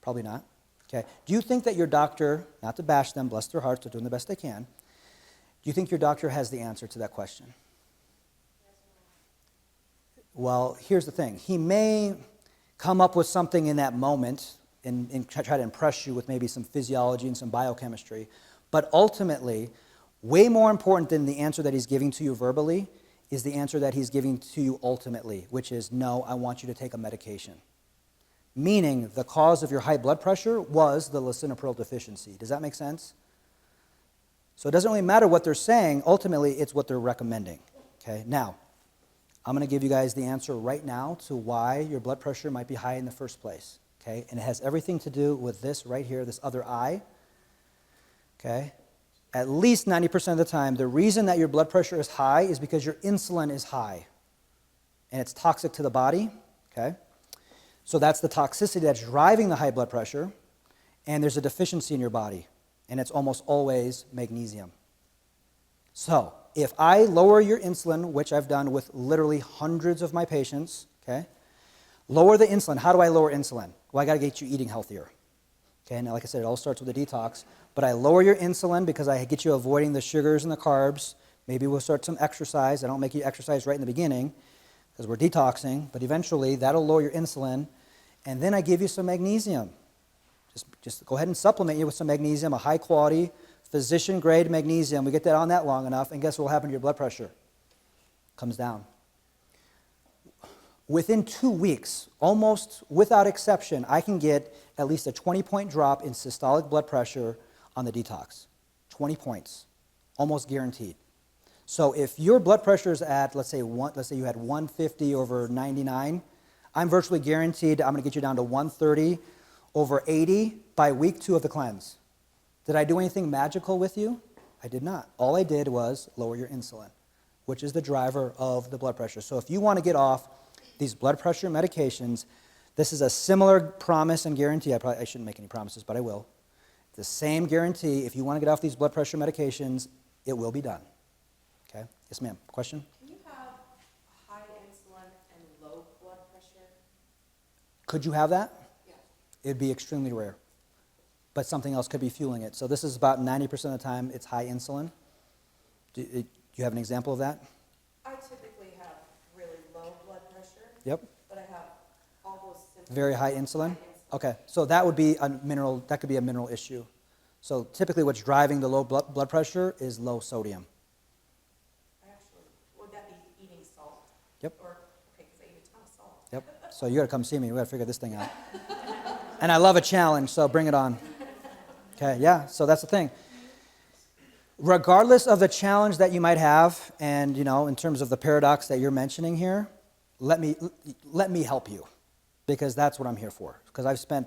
Probably not. Okay. Do you think that your doctor, not to bash them, bless their hearts, they're doing the best they can, do you think your doctor has the answer to that question? Well, here's the thing. He may come up with something in that moment, and try to impress you with maybe some physiology and some biochemistry. But ultimately, way more important than the answer that he's giving to you verbally is the answer that he's giving to you ultimately, which is, no, I want you to take a medication. Meaning the cause of your high blood pressure was the lisinopril deficiency. Does that make sense? So it doesn't really matter what they're saying. Ultimately, it's what they're recommending. Okay. Now, I'm going to give you guys the answer right now to why your blood pressure might be high in the first place. Okay. And it has everything to do with this right here, this other eye. Okay. At least 90% of the time, the reason that your blood pressure is high is because your insulin is high. And it's toxic to the body. Okay. So that's the toxicity that's driving the high blood pressure. And there's a deficiency in your body. And it's almost always magnesium. So if I lower your insulin, which I've done with literally hundreds of my patients, okay, lower the insulin. How do I lower insulin? Well, I got to get you eating healthier. Okay, now like I said, it all starts with a detox. But I lower your insulin because I get you avoiding the sugars and the carbs. Maybe we'll start some exercise. I don't make you exercise right in the beginning because we're detoxing. But eventually, that'll lower your insulin. And then I give you some magnesium. Just go ahead and supplement you with some magnesium, a high-quality, physician-grade magnesium. We get that on that long enough, and guess what will happen to your blood pressure? Comes down. Within 2 weeks, almost without exception, I can get at least a 20-point drop in systolic blood pressure on the detox. 20 points, almost guaranteed. So if your blood pressure is at, let's say you had 150 over 99, I'm virtually guaranteed I'm going to get you down to 130 over 80 by week 2 of the cleanse. Did I do anything magical with you? I did not. All I did was lower your insulin, which is the driver of the blood pressure. So if you want to get off these blood pressure medications, this is a similar promise and guarantee. I shouldn't make any promises, but I will. The same guarantee. If you want to get off these blood pressure medications, it will be done. Okay? Yes, ma'am. Question? Can you have high insulin and low blood pressure? Could you have that? Yeah. It'd be extremely rare. But something else could be fueling it. So this is about 90% of the time it's high insulin. Do you have an example of that? I typically have really low blood pressure. Yep. But I have all those symptoms. Very high insulin? Okay. So that would be that could be a mineral issue. So typically what's driving the low blood pressure is low sodium. Would that be eating salt? Yep. Or, okay, because I eat a ton of salt. Yep. So you got to come see me. We got to figure this thing out. And I love a challenge, so bring it on. Okay, yeah, so that's the thing. Regardless of the challenge that you might have, and in terms of the paradox that you're mentioning here, let me help you, because that's what I'm here for. Because I've spent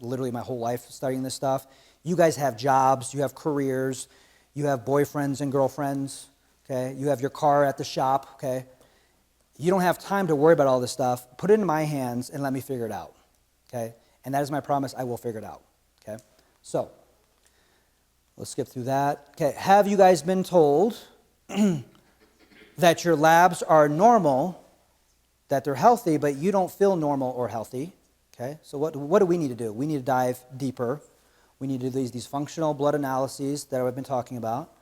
literally my whole life studying this stuff. You guys have jobs, you have careers, you have boyfriends and girlfriends, okay? You have your car at the shop, okay? You don't have time to worry about all this stuff. Put it in my hands and let me figure it out, okay? And that is my promise, I will figure it out, okay? So, let's skip through that. Okay, have you guys been told that your labs are normal, that they're healthy, but you don't feel normal or healthy? Okay, so what do we need to do? We need to dive deeper. We need to do these functional blood analyses that I've been talking about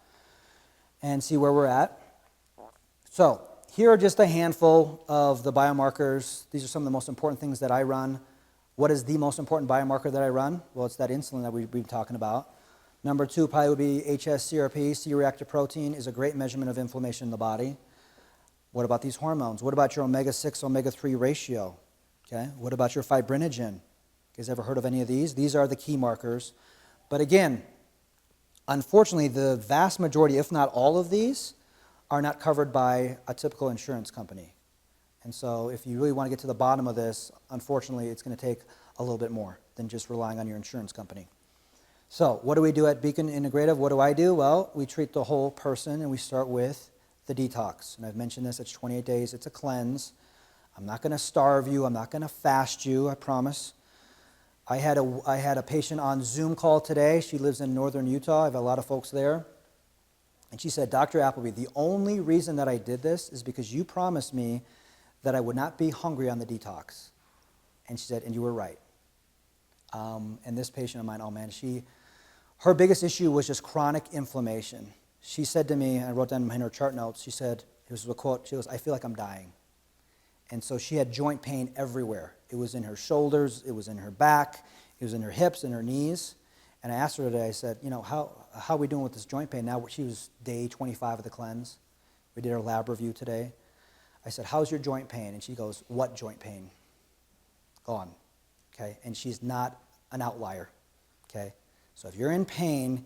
and see where we're at. So, here are just a handful of the biomarkers. These are some of the most important things that I run. What is the most important biomarker that I run? Well, it's that insulin that we've been talking about. Number 2 probably would be HSCRP. C-reactive protein is a great measurement of inflammation in the body. What about these hormones? What about your omega-6, omega-3 ratio? Okay. What about your fibrinogen? You guys ever heard of any of these? These are the key markers. But again, unfortunately, the vast majority, if not all of these, are not covered by a typical insurance company. And so if you really want to get to the bottom of this, unfortunately, it's going to take a little bit more than just relying on your insurance company. So what do we do at Beacon Integrative? What do I do? Well, we treat the whole person, and we start with the detox. And I've mentioned this, it's 28 days. It's a cleanse. I'm not going to starve you. I'm not going to fast you, I promise. I had a patient on Zoom call today. She lives in northern Utah. I have a lot of folks there. And she said, Dr. Appleby, the only reason that I did this is because you promised me that I would not be hungry on the detox. And she said, and you were right. And this patient of mine, oh man, her biggest issue was just chronic inflammation. She said to me, I wrote down in her chart notes, she said, it was a quote, she goes, I feel like I'm dying. And so she had joint pain everywhere. It was in her shoulders, it was in her back, It was in her hips and her knees. And I asked her today, I said, how are we doing with this joint pain? Now she was day 25 of the cleanse. We did our lab review today. I said, how's your joint pain? And she goes, what joint pain? Gone. Okay? And she's not an outlier. Okay? So if you're in pain,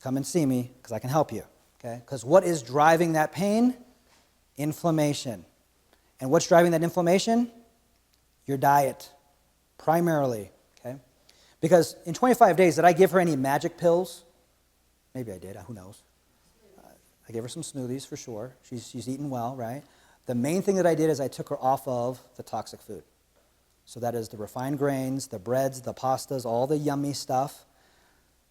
come and see me because I can help you. Okay? Because what is driving that pain? Inflammation. And what's driving that inflammation? Your diet, primarily. Okay? Because in 25 days, did I give her any magic pills? Maybe I did. Who knows? I gave her some smoothies for sure. She's eating well, right? The main thing that I did is I took her off of the toxic food. So that is the refined grains, the breads, the pastas, all the yummy stuff.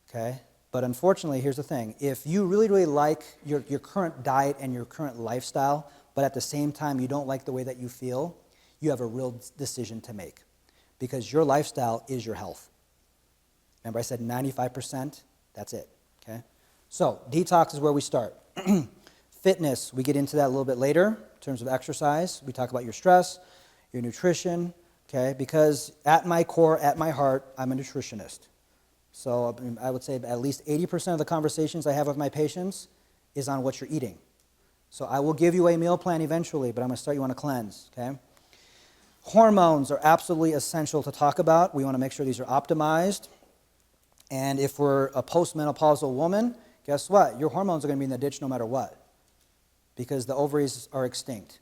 Okay? But unfortunately, here's the thing. If you really, really like your current diet and your current lifestyle, but at the same time you don't like the way that you feel, you have a real decision to make. Because your lifestyle is your health. Remember I said 95%? That's it. Okay? So detox is where we start. Fitness, we get into that a little bit later in terms of exercise. We talk about your stress, your nutrition, okay? Because at my core, at my heart, I'm a nutritionist. So I would say at least 80% of the conversations I have with my patients is on what you're eating. So I will give you a meal plan eventually, but I'm going to start you on a cleanse, okay? Hormones are absolutely essential to talk about. We want to make sure these are optimized. And if we're a postmenopausal woman, guess what? Your hormones are going to be in the ditch no matter what, because the ovaries are extinct.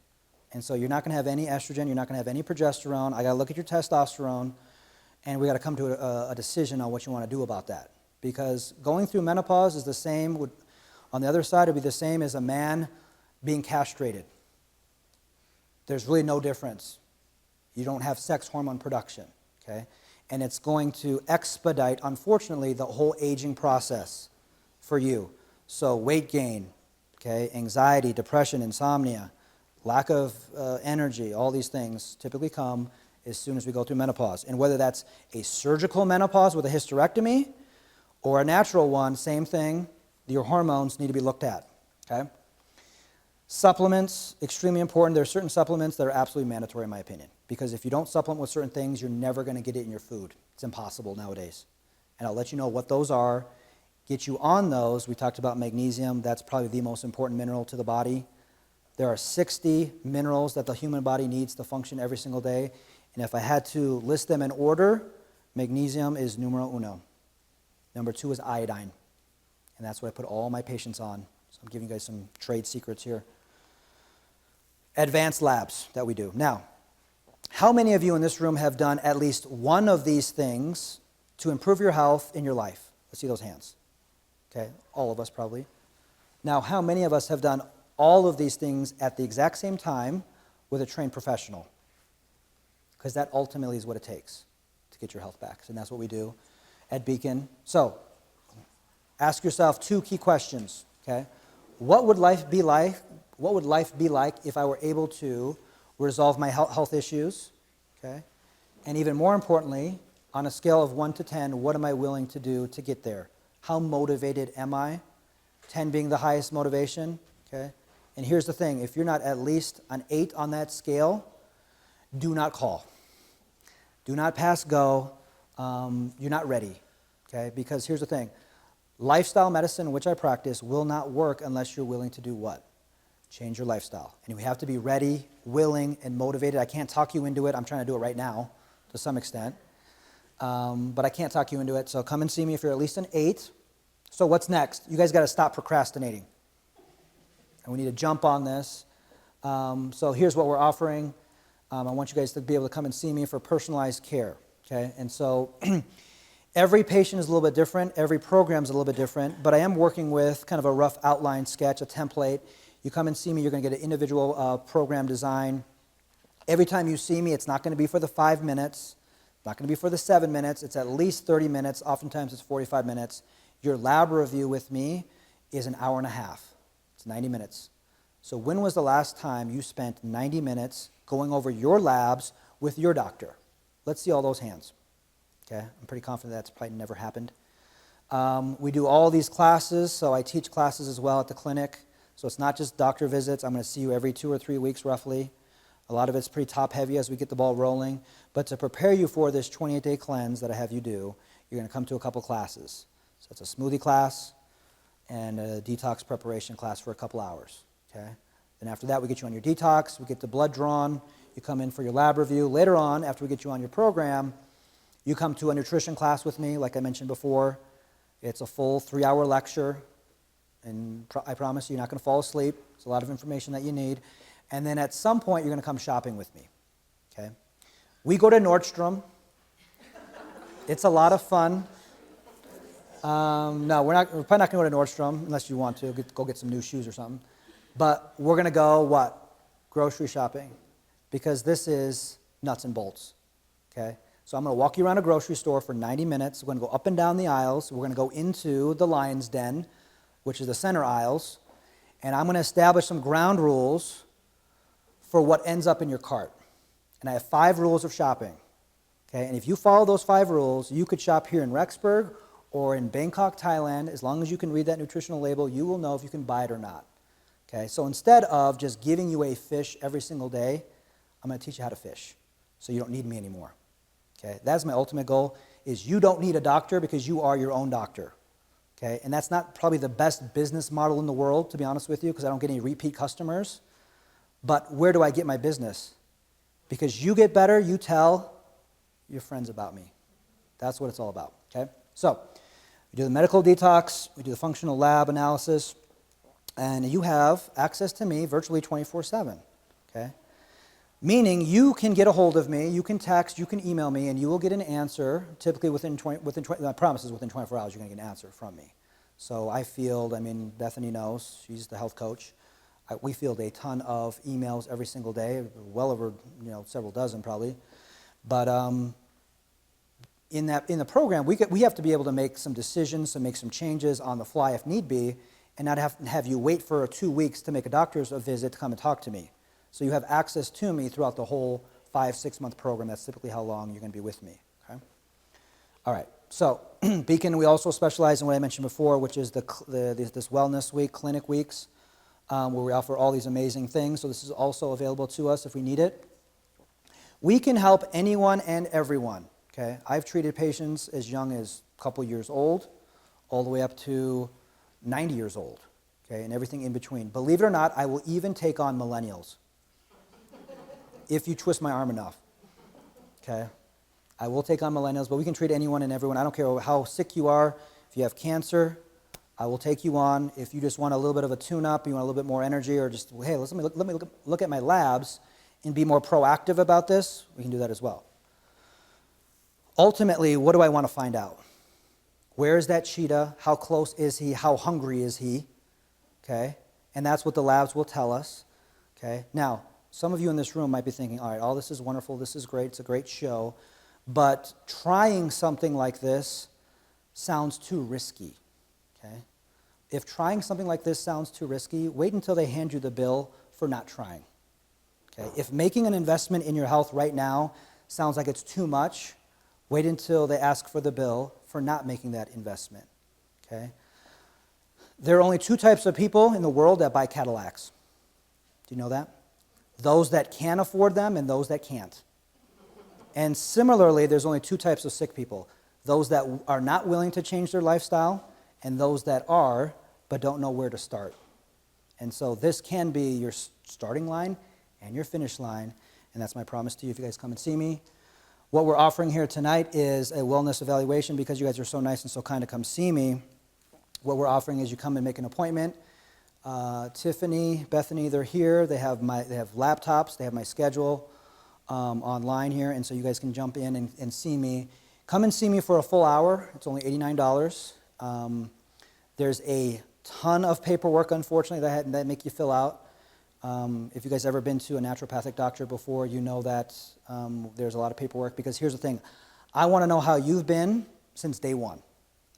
And so you're not going to have any estrogen, you're not going to have any progesterone. I got to look at your testosterone, and we got to come to a decision on what you want to do about that. Because going through menopause is the same, on the other side, it would be the same as a man being castrated. There's really no difference. You don't have sex hormone production, okay? And it's going to expedite, unfortunately, the whole aging process for you. So weight gain, okay, anxiety, depression, insomnia, lack of energy, all these things typically come as soon as we go through menopause. And whether that's a surgical menopause with a hysterectomy or a natural one, same thing, your hormones need to be looked at, okay? Supplements, extremely important. There are certain supplements that are absolutely mandatory in my opinion, because if you don't supplement with certain things, you're never going to get it in your food. It's impossible nowadays. And I'll let you know what those are, get you on those. We talked about magnesium. That's probably the most important mineral to the body. There are 60 minerals that the human body needs to function every single day. And if I had to list them in order, magnesium is numero uno. Number 2 is iodine. And that's what I put all my patients on. So I'm giving you guys some trade secrets here. Advanced labs that we do. Now, how many of you in this room have done at least one of these things to improve your health in your life? Let's see those hands. Okay, all of us probably. Now, how many of us have done all of these things at the exact same time with a trained professional? Because that ultimately is what it takes to get your health back. And that's what we do at Beacon. So, ask yourself 2 key questions, okay? What would life be like? What would life be like if I were able to resolve my health issues, okay? And even more importantly, on a scale of 1 to 10, what am I willing to do to get there? How motivated am I? 10 being the highest motivation, okay? And here's the thing, if you're not at least an 8 on that scale, do not call. Do not pass go. You're not ready, okay? Because here's the thing, lifestyle medicine, which I practice, will not work unless you're willing to do what? Change your lifestyle. And we have to be ready, willing, and motivated. I can't talk you into it. I'm trying to do it right now to some extent. But I can't talk you into it. So come and see me if you're at least an 8. So what's next? You guys got to stop procrastinating. And we need to jump on this. So here's what we're offering. I want you guys to be able to come and see me for personalized care. Okay? And so every patient is a little bit different. Every program is a little bit different. But I am working with kind of a rough outline sketch, a template. You come and see me, you're going to get an individual program design. Every time you see me, it's not going to be for the 5 minutes. It's not going to be for the 7 minutes. It's at least 30 minutes. Oftentimes it's 45 minutes. Your lab review with me is an hour and a half. It's 90 minutes. So when was the last time you spent 90 minutes going over your labs with your doctor? Let's see all those hands. Okay, I'm pretty confident that's probably never happened. We do all these classes, so I teach classes as well at the clinic. So it's not just doctor visits. I'm going to see you every 2 or 3 weeks roughly. A lot of it's pretty top-heavy as we get the ball rolling. But to prepare you for this 28-day cleanse that I have you do, you're going to come to a couple classes. So it's a smoothie class and a detox preparation class for a couple hours. Okay? Then after that, we get you on your detox. We get the blood drawn. You come in for your lab review. Later on, after we get you on your program, you come to a nutrition class with me, like I mentioned before. It's a full 3-hour lecture. And I promise you, you're not going to fall asleep. It's a lot of information that you need. And then at some point, you're going to come shopping with me. Okay? We go to Nordstrom. It's a lot of fun. No, we're probably not going to go to Nordstrom unless you want to go get some new shoes or something. But we're going to go what? Grocery shopping. Because this is nuts and bolts. Okay? So I'm going to walk you around a grocery store for 90 minutes. We're going to go up and down the aisles. We're going to go into the lion's den, which is the center aisles. And I'm going to establish some ground rules for what ends up in your cart. And I have 5 rules of shopping. Okay? And if you follow those 5 rules, you could shop here in Rexburg or in Bangkok, Thailand. As long as you can read that nutritional label, you will know if you can buy it or not. Okay? So instead of just giving you a fish every single day, I'm going to teach you how to fish so you don't need me anymore. Okay? That's my ultimate goal, is you don't need a doctor because you are your own doctor. Okay? And that's not probably the best business model in the world, to be honest with you, because I don't get any repeat customers. But where do I get my business? Because you get better, you tell your friends about me. That's what it's all about. Okay? So, we do the medical detox, we do the functional lab analysis, and you have access to me virtually 24/7. Okay? Meaning you can get a hold of me, you can text, you can email me, and you will get an answer. Typically within 20, I promise is within 24 hours you're going to get an answer from me. So I field, Bethany knows, she's the health coach. We field a ton of emails every single day, well over several dozen probably. But in the program, we have to be able to make some decisions, to make some changes on the fly if need be, and not have you wait for 2 weeks to make a doctor's visit to come and talk to me. So you have access to me throughout the whole 5-6 month program. That's typically how long you're going to be with me. Okay? All right. So Beacon, we also specialize in what I mentioned before, which is this wellness week, clinic weeks, where we offer all these amazing things. So this is also available to us if we need it. We can help anyone and everyone. Okay? I've treated patients as young as a couple years old, all the way up to 90 years old, okay, and everything in between. Believe it or not, I will even take on millennials if you twist my arm enough. Okay? I will take on millennials, but we can treat anyone and everyone. I don't care how sick you are. If you have cancer, I will take you on. If you just want a little bit of a tune-up, you want a little bit more energy, or just, hey, let me look at my labs and be more proactive about this, we can do that as well. Ultimately, what do I want to find out? Where is that cheetah? How close is he? How hungry is he? Okay? And that's what the labs will tell us. Okay? Now, some of you in this room might be thinking, all right, all this is wonderful, this is great, it's a great show, but trying something like this sounds too risky. Okay? If trying something like this sounds too risky, wait until they hand you the bill for not trying. Okay? If making an investment in your health right now sounds like it's too much, wait until they ask for the bill for not making that investment. Okay? There are only 2 types of people in the world that buy Cadillacs. Do you know that? Those that can afford them and those that can't. And similarly, there's only 2 types of sick people. Those that are not willing to change their lifestyle and those that are but don't know where to start. And so this can be your starting line and your finish line, and that's my promise to you if you guys come and see me. What we're offering here tonight is a wellness evaluation. Because you guys are so nice and so kind to come see me, what we're offering is you come and make an appointment. Tiffany, Bethany, they're here. They have laptops. They have my schedule online here, and so you guys can jump in and see me. Come and see me for a full hour. It's only $89. There's a ton of paperwork, unfortunately, that make you fill out. If you guys ever been to a naturopathic doctor before, you know that there's a lot of paperwork, because here's the thing. I want to know how you've been since day one,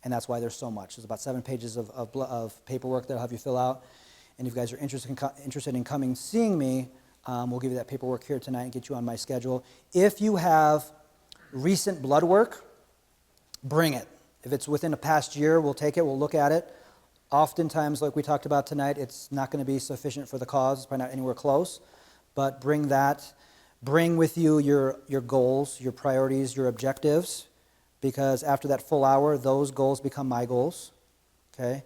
and that's why there's so much. There's about 7 pages of paperwork that I'll have you fill out, and if you guys are interested in coming seeing me, we'll give you that paperwork here tonight and get you on my schedule. If you have recent blood work, bring it. If it's within the past year, we'll take it, we'll look at it. Oftentimes, like we talked about tonight, it's not going to be sufficient for the cause. It's probably not anywhere close. but bring with you your goals, your priorities, your objectives, because after that full hour, those goals become my goals, okay?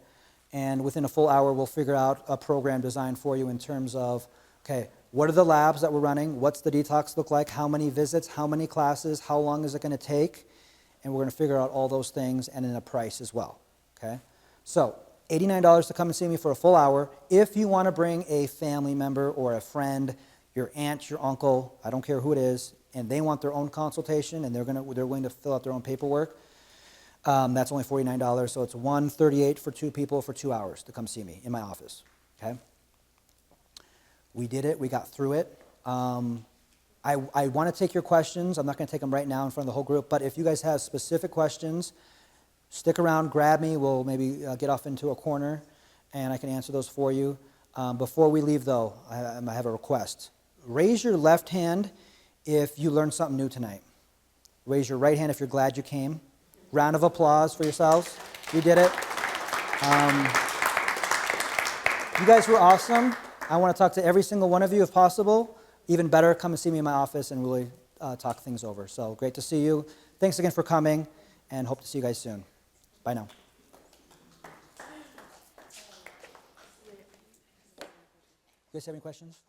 And within a full hour, we'll figure out a program designed for you in terms of, okay, what are the labs that we're running? What's the detox look like? How many visits? How many classes? How long is it going to take? And we're going to figure out all those things and then a price as well, okay? So $89 to come and see me for a full hour. If you want to bring a family member or a friend, your aunt, your uncle, I don't care who it is, and they want their own consultation and they're willing to fill out their own paperwork, that's only $49. So it's $138 for 2 people for 2 hours to come see me in my office, okay? We did it. We got through it. I want to take your questions. I'm not going to take them right now in front of the whole group, but if you guys have specific questions, stick around, grab me. We'll maybe get off into a corner, and I can answer those for you. Before we leave, though, I have a request. Raise your left hand if you learned something new tonight. Raise your right hand if you're glad you came. Round of applause for yourselves. You did it. You guys were awesome. I want to talk to every single one of you if possible. Even better, come and see me in my office and really talk things over. So great to see you. Thanks again for coming, and hope to see you guys soon. Bye now. You guys have any questions?